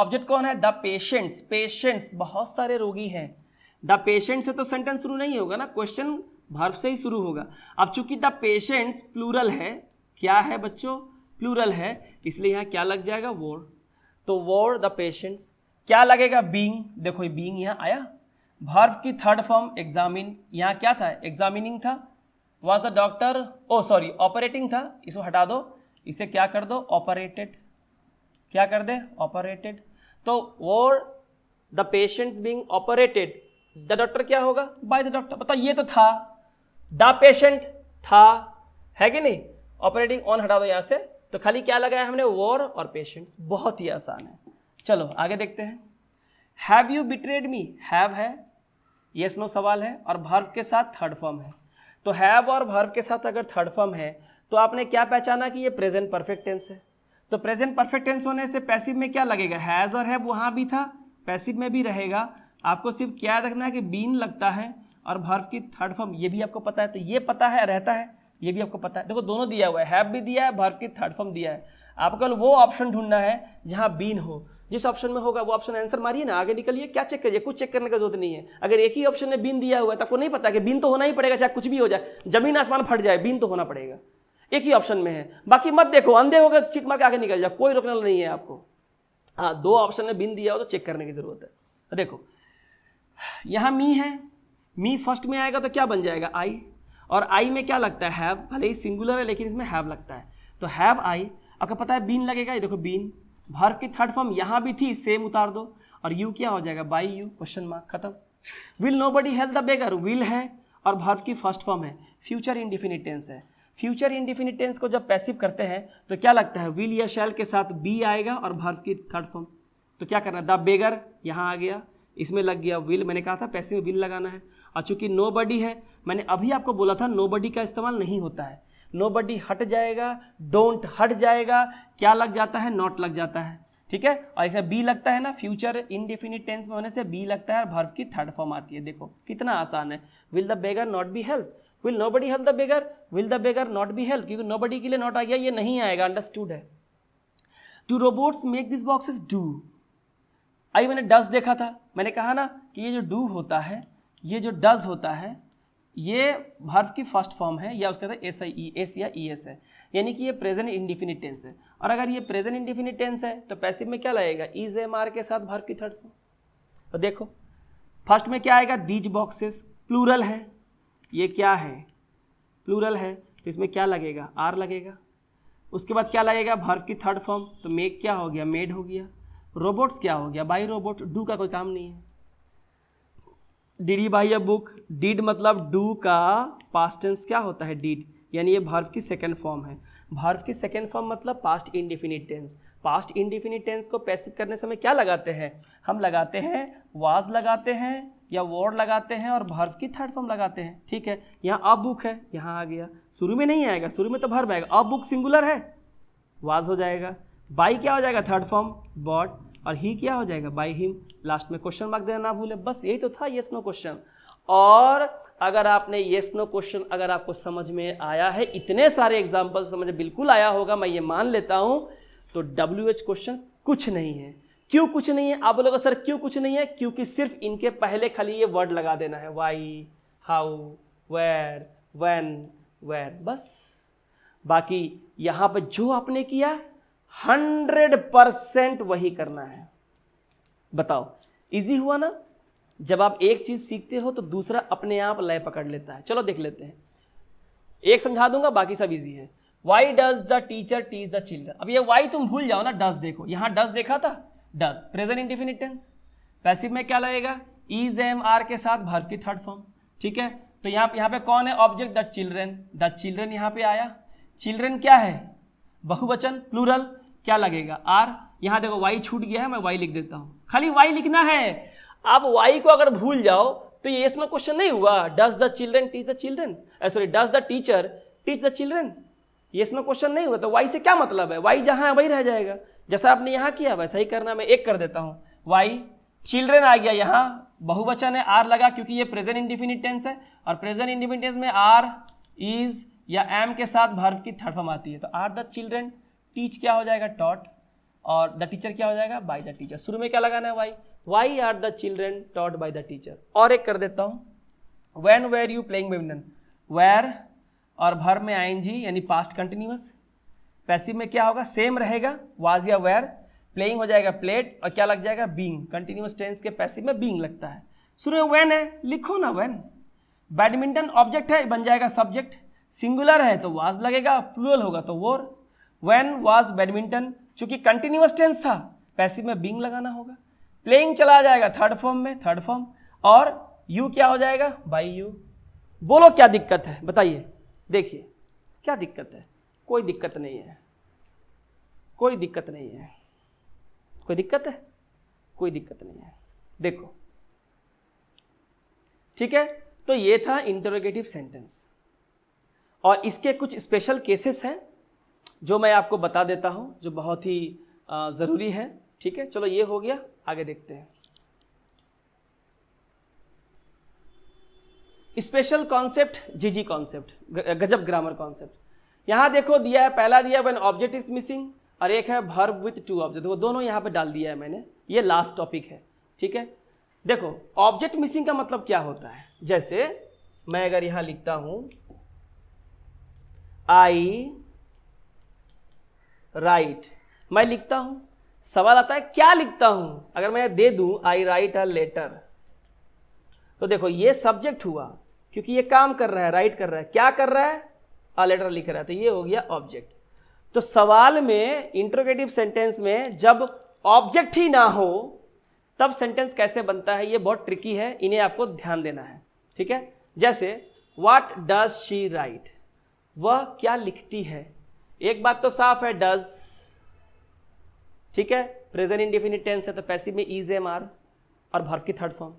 ऑब्जेक्ट कौन है, द पेशेंट्स, पेशेंट्स बहुत सारे रोगी हैं। द पेशेंट से तो सेंटेंस शुरू नहीं होगा ना, क्वेश्चन वर्ब से ही शुरू होगा। अब चूंकि द पेशेंट्स प्लूरल है, क्या है बच्चों, प्लूरल है, इसलिए यहाँ क्या लग जाएगा, वोर। तो वोर द पेशेंट्स, क्या लगेगा, बीइंग। देखो बीइंग यहाँ आया। वर्ब की थर्ड फॉर्म एग्जामिन, यहाँ क्या था, एग्जामिनिंग था। Was the doctor, oh sorry operating था, इसको हटा दो, इसे क्या कर दो, ऑपरेटेड, क्या कर दे, ऑपरेटेड। तो वोर the patients being operated, the doctor क्या होगा, बाय द डॉक्टर। बताओ ये तो था, द पेशेंट था, है कि नहीं, ऑपरेटिंग ऑन हटा दो यहाँ से, तो खाली क्या लगाया हमने, वोर और पेशेंट्स। बहुत ही आसान है। चलो आगे देखते हैं। Have you betrayed me, have है, यस नो सवाल है, और वर्ब के साथ थर्ड फॉर्म है। तो हैव और वर्ब के साथ अगर थर्ड फॉर्म है तो आपने क्या पहचाना कि ये प्रेजेंट परफेक्ट टेंस है। तो प्रेजेंट परफेक्ट टेंस होने से पैसिव में क्या लगेगा, हैज और हैव वहाँ भी था, पैसिव में भी रहेगा। आपको सिर्फ क्या रखना है कि बीन लगता है और वर्ब की थर्ड फॉर्म, ये भी आपको पता है। तो ये पता है, रहता है, ये भी आपको पता है। देखो दोनों दिया हुआ है, हैव भी दिया है, वर्ब की थर्ड फॉर्म दिया है। आपको केवल वो ऑप्शन ढूंढना है जहाँ बीन हो। जिस ऑप्शन में होगा वो ऑप्शन आंसर मारिए ना, आगे निकलिए, क्या चेक करिए, कुछ चेक करने का जरूरत नहीं है। अगर एक ही ऑप्शन में बीन दिया हुआ है तो आपको नहीं पता कि बीन तो होना ही पड़ेगा, चाहे कुछ भी हो जाए, जमीन आसमान फट जाए, बीन तो होना पड़ेगा। एक ही ऑप्शन में है, बाकी मत देखो, अंधे होकर चिक मार के आगे निकल जाओ, कोई रोकने वाला नहीं है आपको। हाँ, दो ऑप्शन में बीन दिया हो तो चेक करने की जरूरत है। तो देखो यहाँ मी है, मी फर्स्ट में आएगा तो क्या बन जाएगा, आई, और आई में क्या लगता है, हैव, भले ही सिंगुलर है लेकिन इसमें हैव लगता है, तो हैव आई। आपको पता है बीन लगेगा, ये देखो बीन, वर्ब की थर्ड फॉर्म यहाँ भी थी, सेम उतार दो, और यू क्या हो जाएगा, बाई यू, क्वेश्चन मार्क, खत्म। Will nobody help the beggar, will है और वर्ब की फर्स्ट फॉर्म है, फ्यूचर इंडिफिनिट टेंस है। फ्यूचर इंडिफिनिट टेंस को जब पैसिव करते हैं तो क्या लगता है, विल या शैल के साथ बी आएगा और वर्ब की थर्ड फॉर्म। तो क्या करना है, द बेगर यहाँ आ गया, इसमें लग गया विल, मैंने कहा था पैसिव में विल लगाना है। और चूंकि नोबडी है, मैंने अभी आपको बोला था नोबडी का इस्तेमाल नहीं होता है, नोबडी हट जाएगा, डोंट हट जाएगा, क्या लग जाता है, नॉट लग जाता है, ठीक है। और ऐसे बी लगता है ना, फ्यूचर इंडिफिनिट टेंस में होने से बी लगता है और वर्ब की थर्ड फॉर्म आती है। देखो कितना आसान है। Will the beggar not be help, will nobody help the beggar, will the beggar not be help, क्योंकि नोबडी के लिए नॉट आ गया, ये नहीं आएगा, अंडरस्टूड है। Do robots make this boxes, do, I मैंने डज देखा था, मैंने कहा ना कि ये जो डू होता है, ये जो डज होता है, ये वर्ब की फर्स्ट फॉर्म है, या उसके साथ एस या ई एस है, यानी कि ये प्रेजेंट इंडिफिनिट टेंस है। और अगर ये प्रेजेंट इंडिफिनिट टेंस है तो पैसिव में क्या लगेगा, इज एम आर के साथ वर्ब की थर्ड फॉर्म। तो देखो फर्स्ट में क्या आएगा, दीज बॉक्सेस, प्लूरल है, ये क्या है, प्लूरल है, तो इसमें क्या लगेगा, आर लगेगा। उसके बाद क्या लगेगा, वर्ब की थर्ड फॉर्म, तो मेक क्या हो गया, मेड हो गया। रोबोट्स क्या हो गया, बाई रोबोट, डू का कोई काम नहीं है। Did he buy a book, did मतलब डू का पास्ट टेंस क्या होता है, डिड, यानी ये वर्ब की सेकंड फॉर्म है। वर्ब की सेकंड फॉर्म मतलब past indefinite tense. Past indefinite tense को पैसिव करने समय क्या लगाते हैं, हम लगाते हैं वाज लगाते हैं या वर्ड लगाते हैं और वर्ब की थर्ड फॉर्म लगाते हैं, ठीक है। यहाँ अ बुक है, यहाँ आ गया, शुरू में नहीं आएगा, शुरू में तो वर्ब आएगा, अ बुक सिंगुलर है, वाज हो जाएगा, बाई क्या हो जाएगा, थर्ड फॉर्म बॉट, और ही क्या हो जाएगा, बाई हिम, लास्ट में क्वेश्चन मार्क देना ना भूले। बस यही तो था येस नो क्वेश्चन। और अगर आपने येस नो क्वेश्चन अगर आपको समझ में आया है, इतने सारे एग्जाम्पल समझ में बिल्कुल आया होगा, मैं ये मान लेता हूं, तो WH क्वेश्चन कुछ नहीं है। क्यों कुछ नहीं है, आप बोलोगे सर क्यों कुछ नहीं है, क्योंकि सिर्फ इनके पहले खाली ये वर्ड लगा देना है, why, how, where, when, where, बस। बाकी यहां पर जो आपने किया 100% वही करना है। बताओ इजी हुआ ना। जब आप एक चीज सीखते हो तो दूसरा अपने आप लय पकड़ लेता है। चलो देख लेते हैं, एक समझा दूंगा, बाकी सब इजी है। Why does the teacher teach the children, अब ये वाई तुम भूल जाओ ना, डज देखो, यहां डज देखा था, does present indefinite tense. Passive में क्या लगेगा, इज एम आर के साथ वर्ब की थर्ड फॉर्म, ठीक है। तो यहाँ पे कौन है object, the children, the children यहाँ पे आया। चिल्ड्रन क्या है, बहुवचन, प्लूरल, क्या लगेगा, आर। यहाँ देखो वाई छूट गया है, मैं वाई लिख देता हूँ, खाली वाई लिखना है। आप वाई को अगर भूल जाओ तो ये इसमें क्वेश्चन नहीं हुआ, does the children teach the children, sorry does the teacher teach the children, ये इसमें क्वेश्चन नहीं हुआ, तो वाई से क्या मतलब है, वाई जहाँ है वही रह जाएगा, जैसा आपने यहाँ किया वैसा ही करना। मैं एक कर देता हूँ, वाई चिल्ड्रेन आ गया, यहाँ बहुवचन है, आर लगा क्योंकि ये प्रेजेंट इंडिफिनिट टेंस है, और प्रेजेंट इंडिफिनिट टेंस में आर, इज या एम के साथ वर्ब की थर्ड फॉर्म आती है। तो आर द चिल्ड्रेन, टीच क्या हो जाएगा, टॉट, और द टीचर क्या हो जाएगा, बाय द टीचर। शुरू में क्या लगाना है, why, why are the children taught by the teacher. और एक कर देता हूँ, when were you playing badminton, were और वर्ब में आईएनजी यानी पास्ट कंटिन्यूअस, पैसिव में क्या होगा, सेम रहेगा, वाज या वेर, प्लेइंग हो जाएगा प्लेड, और क्या लग जाएगा, बीइंग। कंटिन्यूअस टेंस के पैसिव में बीइंग लगता है। शुरू में व्हेन है, लिखो ना व्हेन। बैडमिंटन ऑब्जेक्ट है, बन जाएगा सब्जेक्ट, सिंगुलर है तो वाज लगेगा, प्लूरल होगा तो वोर। व्हेन वाज बैडमिंटन, चूंकि कंटिन्यूअस टेंस था पैसिव में बीइंग लगाना होगा। प्लेइंग चला जाएगा थर्ड फॉर्म में, थर्ड फॉर्म, और यू क्या हो जाएगा, बाय यू। बोलो क्या दिक्कत है, बताइए, देखिए क्या दिक्कत है, कोई दिक्कत नहीं है, कोई दिक्कत नहीं है, कोई दिक्कत है, कोई दिक्कत नहीं है, देखो ठीक है। तो ये था इंटरोगेटिव सेंटेंस, और इसके कुछ स्पेशल केसेस हैं जो मैं आपको बता देता हूं, जो बहुत ही ज़रूरी है, ठीक है। चलो ये हो गया, आगे देखते हैं। स्पेशल कॉन्सेप्ट, जीजी कॉन्सेप्ट, गजब ग्रामर कॉन्सेप्ट। यहां देखो दिया है, पहला दिया व्हेन ऑब्जेक्ट इज मिसिंग, और एक है वर्ब विथ टू ऑब्जेक्ट, वो दोनों यहां पे डाल दिया है मैंने, ये लास्ट टॉपिक है, ठीक है। देखो ऑब्जेक्ट मिसिंग का मतलब क्या होता है, जैसे मैं अगर यहां लिखता हूं आई राइट, मैं लिखता हूं, सवाल आता है क्या लिखता हूं, अगर मैं दे दूं आई राइट अ लेटर, तो देखो ये सब्जेक्ट हुआ क्योंकि ये काम कर रहा है, राइट कर रहा है, क्या कर रहा है, अ लेटर लिख रहा है, तो ये हो गया ऑब्जेक्ट। तो सवाल में, इंट्रोगेटिव सेंटेंस में जब ऑब्जेक्ट ही ना हो तब सेंटेंस कैसे बनता है, ये बहुत ट्रिकी है, इन्हें आपको ध्यान देना है, ठीक है। जैसे व्हाट डज शी राइट, वह क्या लिखती है, एक बात तो साफ है, डज, ठीक है, प्रेजेंट इंडेफिनिट टेंस है तो पैसिव में इज, एम, आर और वर्ब की थर्ड फॉर्म।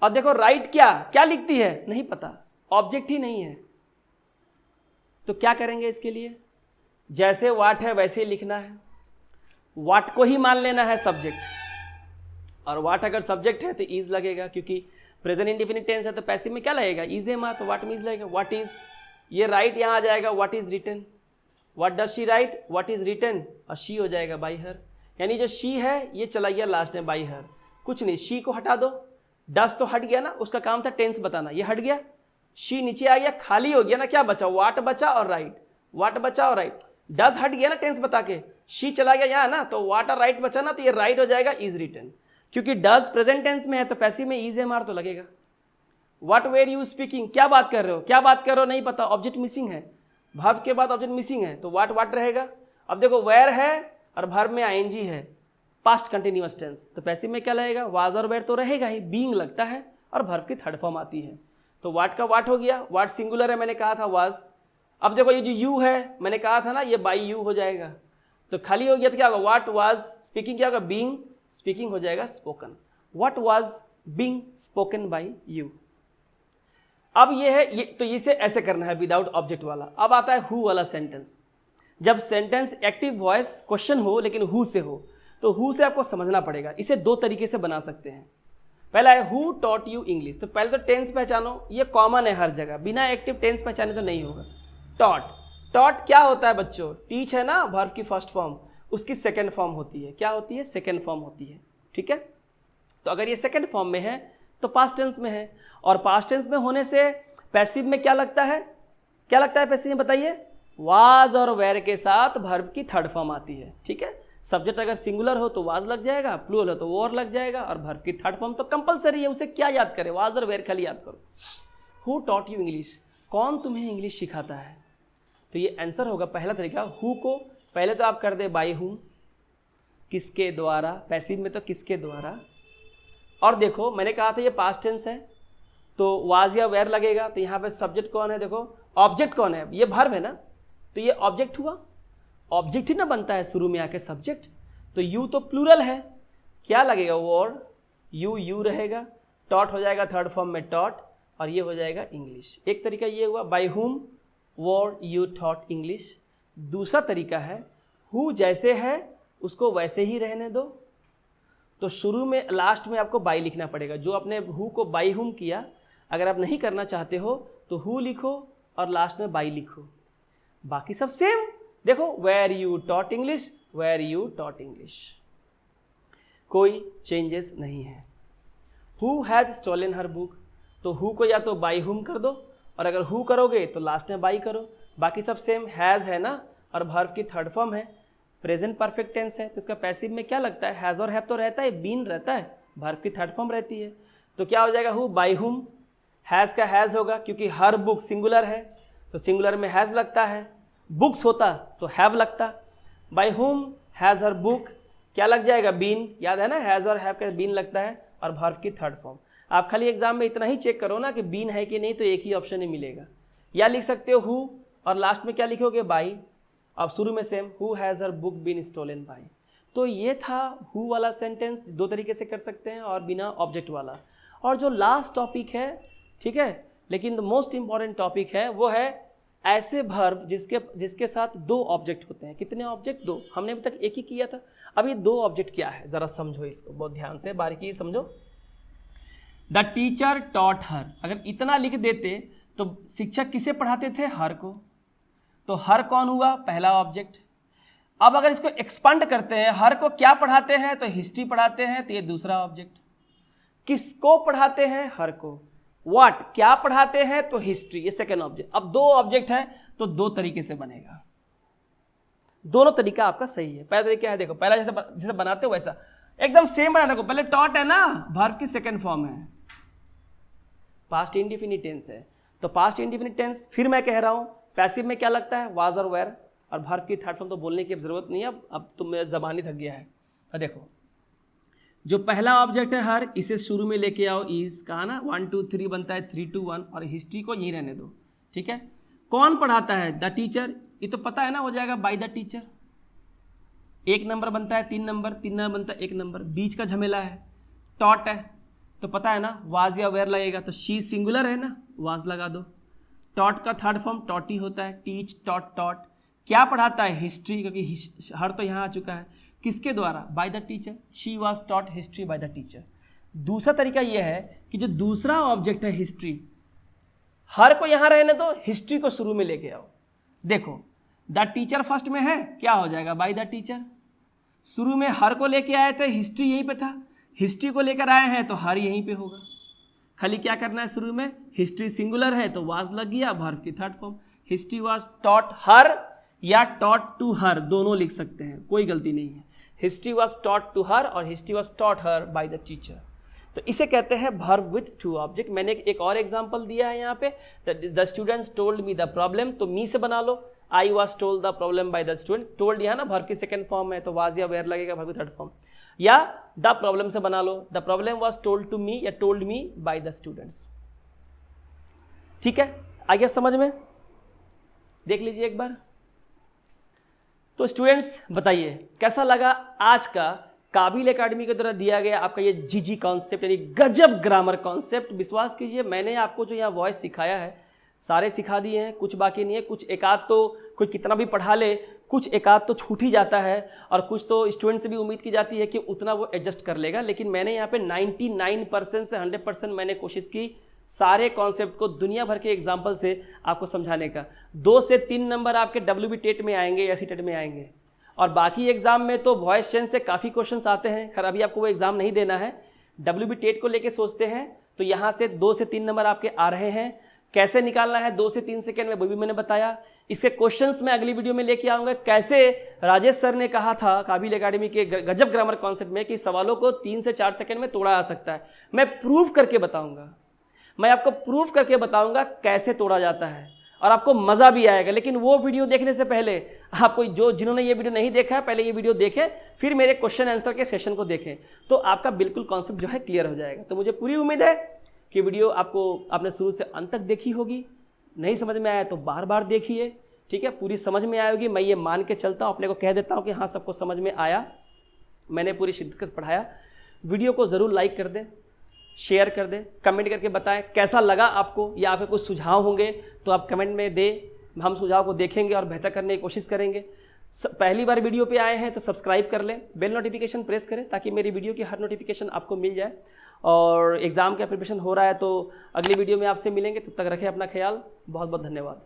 और देखो राइट क्या क्या लिखती है, नहीं पता, ऑब्जेक्ट ही नहीं है, तो क्या करेंगे इसके लिए, जैसे वाट है वैसे ही लिखना है, वाट को ही मान लेना है सब्जेक्ट, और वाट अगर सब्जेक्ट है तो इज लगेगा, क्योंकि प्रेजेंट इंडेफिनिट टेंस है तो पैसिव में क्या लगेगा, इज, एम, आर, तो वाट में इज लगेगा। व्हाट इज, ये राइट यहां आ जाएगा, what is written, what does she write, what is written, और शी हो जाएगा बाय हर, यानी जो शी है ये चला गया लास्ट में बाय हर, कुछ नहीं, शी को हटा दो, डज तो हट गया ना, उसका काम था टेंस बताना, ये हट गया, शी नीचे आ गया, खाली हो गया ना, क्या बचा, वाट बचा और राइट, वाट बचा और राइट, डज हट गया ना टेंस बता के, शी चला गया यहाँ ना, तो वाट और राइट बचा ना, तो ये राइट हो जाएगा इज रिटन, क्योंकि डज प्रेजेंट टेंस में है तो पैसिव में इज, एम, आर तो लगेगा। व्हाट वेर यू स्पीकिंग, क्या बात कर रहे हो, क्या बात कर रहे हो नहीं पता, ऑब्जेक्ट मिसिंग है, वर्ब के बाद ऑब्जेक्ट मिसिंग है तो व्हाट व्हाट रहेगा। अब देखो वेयर है और वर्ब में आईएनजी है, पास्ट कंटिन्यूअस टेंस, तो पैसिव में क्या लगेगा, वाज और वेयर तो रहेगा ही, बीइंग लगता है और वर्ब की थर्ड फॉर्म आती है, तो व्हाट का व्हाट हो गया, व्हाट सिंगुलर है मैंने कहा था वाज। अब देखो ये जो यू है मैंने कहा था ना ये बाई यू हो जाएगा, तो खाली हो गया तो क्या होगा, व्हाट वाज स्पीकिंग, क्या होगा, बीइंग स्पीकिंग हो जाएगा spoken, what was being spoken by you. अब ये है ये, तो इसे ऐसे करना है विदाउट ऑब्जेक्ट वाला। अब आता है हु वाला सेंटेंस, जब सेंटेंस एक्टिव वॉइस क्वेश्चन हो लेकिन हु से हो, तो हु से आपको समझना पड़ेगा, इसे दो तरीके से बना सकते हैं। पहला है हु टॉट यू इंग्लिश, तो पहले तो टेंस पहचानो, ये कॉमन है हर जगह, बिना एक्टिव टेंस पहचाने तो नहीं होगा। टॉट, टॉट क्या होता है बच्चों, टीच है ना वर्ब की फर्स्ट फॉर्म, उसकी सेकेंड फॉर्म होती है, क्या होती है, सेकेंड फॉर्म होती है, ठीक है। तो अगर ये सेकेंड फॉर्म में है तो पास्ट टेंस में है, और पास्ट टेंस में होने से पैसिव में क्या लगता है, क्या लगता है पैसिव में बताइए, वाज और वेर के साथ वर्ब की थर्ड फॉर्म आती है, ठीक है। सब्जेक्ट अगर सिंगुलर हो तो वाज लग जाएगा, प्लूरल हो तो वोर लग जाएगा, और वर्ब की थर्ड फॉर्म तो कंपलसरी है, उसे क्या याद करें, वाज और वेर खाली याद करो। हु टॉट यू इंग्लिश, कौन तुम्हें इंग्लिश सिखाता है, तो ये आंसर होगा पहला तरीका, हु को पहले तो आप कर दे बाय हूम, किसके द्वारा, पैसिव में तो किसके द्वारा। और देखो मैंने कहा था ये पास्ट टेंस है तो वाज या वेयर लगेगा, तो यहाँ पे सब्जेक्ट कौन है, देखो ऑब्जेक्ट कौन है, ये वर्ब है ना, तो ये ऑब्जेक्ट हुआ, ऑब्जेक्ट ही ना बनता है शुरू में आके सब्जेक्ट, तो यू तो प्लूरल है, क्या लगेगा वॉर, यू यू रहेगा, टॉट हो जाएगा थर्ड फॉर्म में टॉट, और ये हो जाएगा इंग्लिश। एक तरीका ये हुआ by whom war you taught English, दूसरा तरीका है हु जैसे है उसको वैसे ही रहने दो। तो शुरू में लास्ट में आपको बाई लिखना पड़ेगा। जो आपने हु को बाई हुम किया, अगर आप नहीं करना चाहते हो तो हु लिखो और लास्ट में बाई लिखो, बाकी सब सेम। देखो where you taught English, where you taught English, कोई चेंजेस नहीं है। Who has stolen her book, तो हु को या तो बाई हुम कर दो, और अगर हु करोगे तो लास्ट में बाई करो, बाकी सब सेम। हैज़ है ना, और वर्ब की थर्ड फॉर्म है, प्रेजेंट परफेक्ट टेंस है, तो इसका पैसिव में क्या लगता है, हैज़ और हैव तो रहता है, बीन रहता है, वर्ब की थर्ड फॉर्म रहती है। तो क्या हो जाएगा, हु बाई हुम, हैज़ का हैज़ होगा क्योंकि हर बुक सिंगुलर है तो सिंगुलर में हैज़ लगता है, बुक्स होता तो हैव लगता। बाई हुम हैज़ हर बुक, क्या लग जाएगा, बीन, याद है ना, हैज़ और हैव का बीन लगता है, और वर्ब की थर्ड फॉर्म। आप खाली एग्जाम में इतना ही चेक करो ना कि बीन है कि नहीं, तो एक ही ऑप्शन ही मिलेगा। या लिख सकते हो हु और लास्ट में क्या लिखोगे, बाई। अब शुरू में same, who has her book been stolen by. तो ये था हु वाला सेंटेंस, दो तरीके से कर सकते हैं, और बिना ऑब्जेक्ट वाला। और जो लास्ट टॉपिक है, ठीक है, लेकिन द मोस्ट इंपॉर्टेंट टॉपिक है, वो है ऐसे वर्ब जिसके साथ दो ऑब्जेक्ट होते हैं। कितने ऑब्जेक्ट, दो। हमने अभी तक एक ही किया था, अब ये दो ऑब्जेक्ट क्या है, जरा समझो इसको बहुत ध्यान से, बारीकी समझो। द टीचर टॉट हर, अगर इतना लिख देते तो शिक्षक किसे पढ़ाते थे, हर को, तो हर कौन हुआ, पहला ऑब्जेक्ट। अब अगर इसको एक्सपांड करते हैं, हर को क्या पढ़ाते हैं, तो हिस्ट्री पढ़ाते हैं, तो ये दूसरा ऑब्जेक्ट। किसको पढ़ाते हैं, हर को। व्हाट, क्या पढ़ाते हैं, तो हिस्ट्री, ये सेकेंड ऑब्जेक्ट। अब दो ऑब्जेक्ट है तो दो तरीके से बनेगा, दोनों तरीका आपका सही है। पहला तरीका है, देखो पहला जैसे बनाते हो वैसा एकदम सेम बना रखो। पहले टॉट है ना, वर्ब की सेकेंड फॉर्म है, पास्ट इंडेफिनिट टेंस है, तो पास्ट इंडेफिनिट टेंस। फिर मैं कह रहा हूं पैसिव में क्या लगता है, वाज और वेयर, और वर्ब की थर्ड फॉर्म तो बोलने की जरूरत नहीं है, अब तो मेरा जबान ही थक गया है। तो देखो जो पहला ऑब्जेक्ट है हर, इसे शुरू में लेके आओ, इज कहा ना, 1 2 3 बनता है 3 2 1, और हिस्ट्री को यहीं रहने दो, ठीक है। कौन पढ़ाता है, द टीचर, ये तो पता है ना, हो जाएगा बाय द टीचर। एक नंबर बनता है 3 नंबर, 3 नंबर बनता है 1 नंबर, बीच का झमेला है। टॉट है तो पता है ना, वाज या वेयर लगेगा, तो शी सिंगुलर है ना, वाज लगा दो। टॉट का थर्ड फॉर्म टॉट ही होता है, टीच, टॉट, टॉट। क्या पढ़ाता है, हिस्ट्री, क्योंकि हर तो यहाँ आ चुका है, किसके द्वारा, bye the teacher, she was taught history by the teacher. दूसरा तरीका यह है कि जो दूसरा ऑब्जेक्ट है हिस्ट्री, हर को यहां रहने दो, हिस्ट्री को शुरू में लेके आओ। देखो द टीचर फर्स्ट में है, क्या हो जाएगा, बाय द टीचर। शुरू में हर को लेके आए थे, हिस्ट्री यहीं पे था, हिस्ट्री को लेकर आए हैं तो हर यहीं पे होगा। खाली क्या करना है, शुरू में हिस्ट्री सिंगुलर है तो वाज लग गया, वर्ब की third form. History was taught हर या टॉट टू हर, दोनों लिख सकते हैं, कोई गलती नहीं है। History was taught to her और history was taught her by the teacher. तो इसे कहते हैं वर्ब विथ टू ऑब्जेक्ट। मैंने एक और एग्जांपल दिया है यहाँ पे, the students told me the problem, तो मी से बना लो, I was told the problem by the student. Told यहाँ ना वर्ब की सेकंड फॉर्म है तो वाज या वेयर लगेगा, वर्ब की थर्ड फॉर्म। या द प्रॉब्लम से बना लो, the problem was told to me या told me by the students. ठीक है, आ गया समझ में, देख लीजिए एक बार। तो स्टूडेंट्स बताइए कैसा लगा आज का काबिल एकेडमी के द्वारा दिया गया आपका ये जीजी कॉन्सेप्ट, यानी गजब ग्रामर कॉन्सेप्ट। विश्वास कीजिए मैंने आपको जो यहाँ वॉइस सिखाया है सारे सिखा दिए हैं, कुछ बाकी नहीं है। कुछ एकाध तो कोई कितना भी पढ़ा ले, कुछ एकाध तो छूट ही जाता है, और कुछ तो स्टूडेंट से भी उम्मीद की जाती है कि उतना वो एडजस्ट कर लेगा। लेकिन मैंने यहाँ पे 99% से 100% मैंने कोशिश की सारे कॉन्सेप्ट को दुनिया भर के एग्जाम्पल से आपको समझाने का। 2 से 3 नंबर आपके WB टेट में आएंगे या सी-टेट में आएंगे, और बाकी एग्जाम में तो वॉइस चेंज से काफ़ी क्वेश्चंस आते हैं। खैर अभी आपको वो एग्जाम नहीं देना है, WB टेट को लेके सोचते हैं तो यहाँ से 2 से 3 नंबर आपके आ रहे हैं। कैसे निकालना है 2 से 3 सेकेंड में वो भी मैंने बताया। इसके क्वेश्चंस मैं अगली वीडियो में लेके आऊँगा। कैसे राजेश सर ने कहा था काबिल एकेडमी के गजब ग्रामर कॉन्सेप्ट में कि सवालों को 3 से 4 सेकेंड में तोड़ा आ सकता है, मैं प्रूव करके बताऊँगा। मैं आपको प्रूफ करके बताऊंगा कैसे तोड़ा जाता है, और आपको मज़ा भी आएगा। लेकिन वो वीडियो देखने से पहले आपको जिन्होंने ये वीडियो नहीं देखा है, पहले ये वीडियो देखें, फिर मेरे क्वेश्चन आंसर के सेशन को देखें, तो आपका बिल्कुल कॉन्सेप्ट जो है क्लियर हो जाएगा। तो मुझे पूरी उम्मीद है कि वीडियो आपने शुरू से अंत तक देखी होगी। नहीं समझ में आया तो बार बार देखिए, ठीक है, पूरी समझ में आएगी। मैं ये मान के चलता हूँ, अपने को कह देता हूँ कि हाँ सबको समझ में आया, मैंने पूरी शिद्दत पढ़ाया। वीडियो को ज़रूर लाइक कर दें, शेयर कर दें, कमेंट करके बताएं कैसा लगा आपको, या आपके कुछ सुझाव होंगे तो आप कमेंट में दें। हम सुझाव को देखेंगे और बेहतर करने की कोशिश करेंगे। पहली बार वीडियो पे आए हैं तो सब्सक्राइब कर लें, बेल नोटिफिकेशन प्रेस करें ताकि मेरी वीडियो की हर नोटिफिकेशन आपको मिल जाए। और एग्ज़ाम का प्रिपरेशन हो रहा है तो अगली वीडियो में आपसे मिलेंगे, तब तक रखें अपना ख्याल। बहुत बहुत धन्यवाद।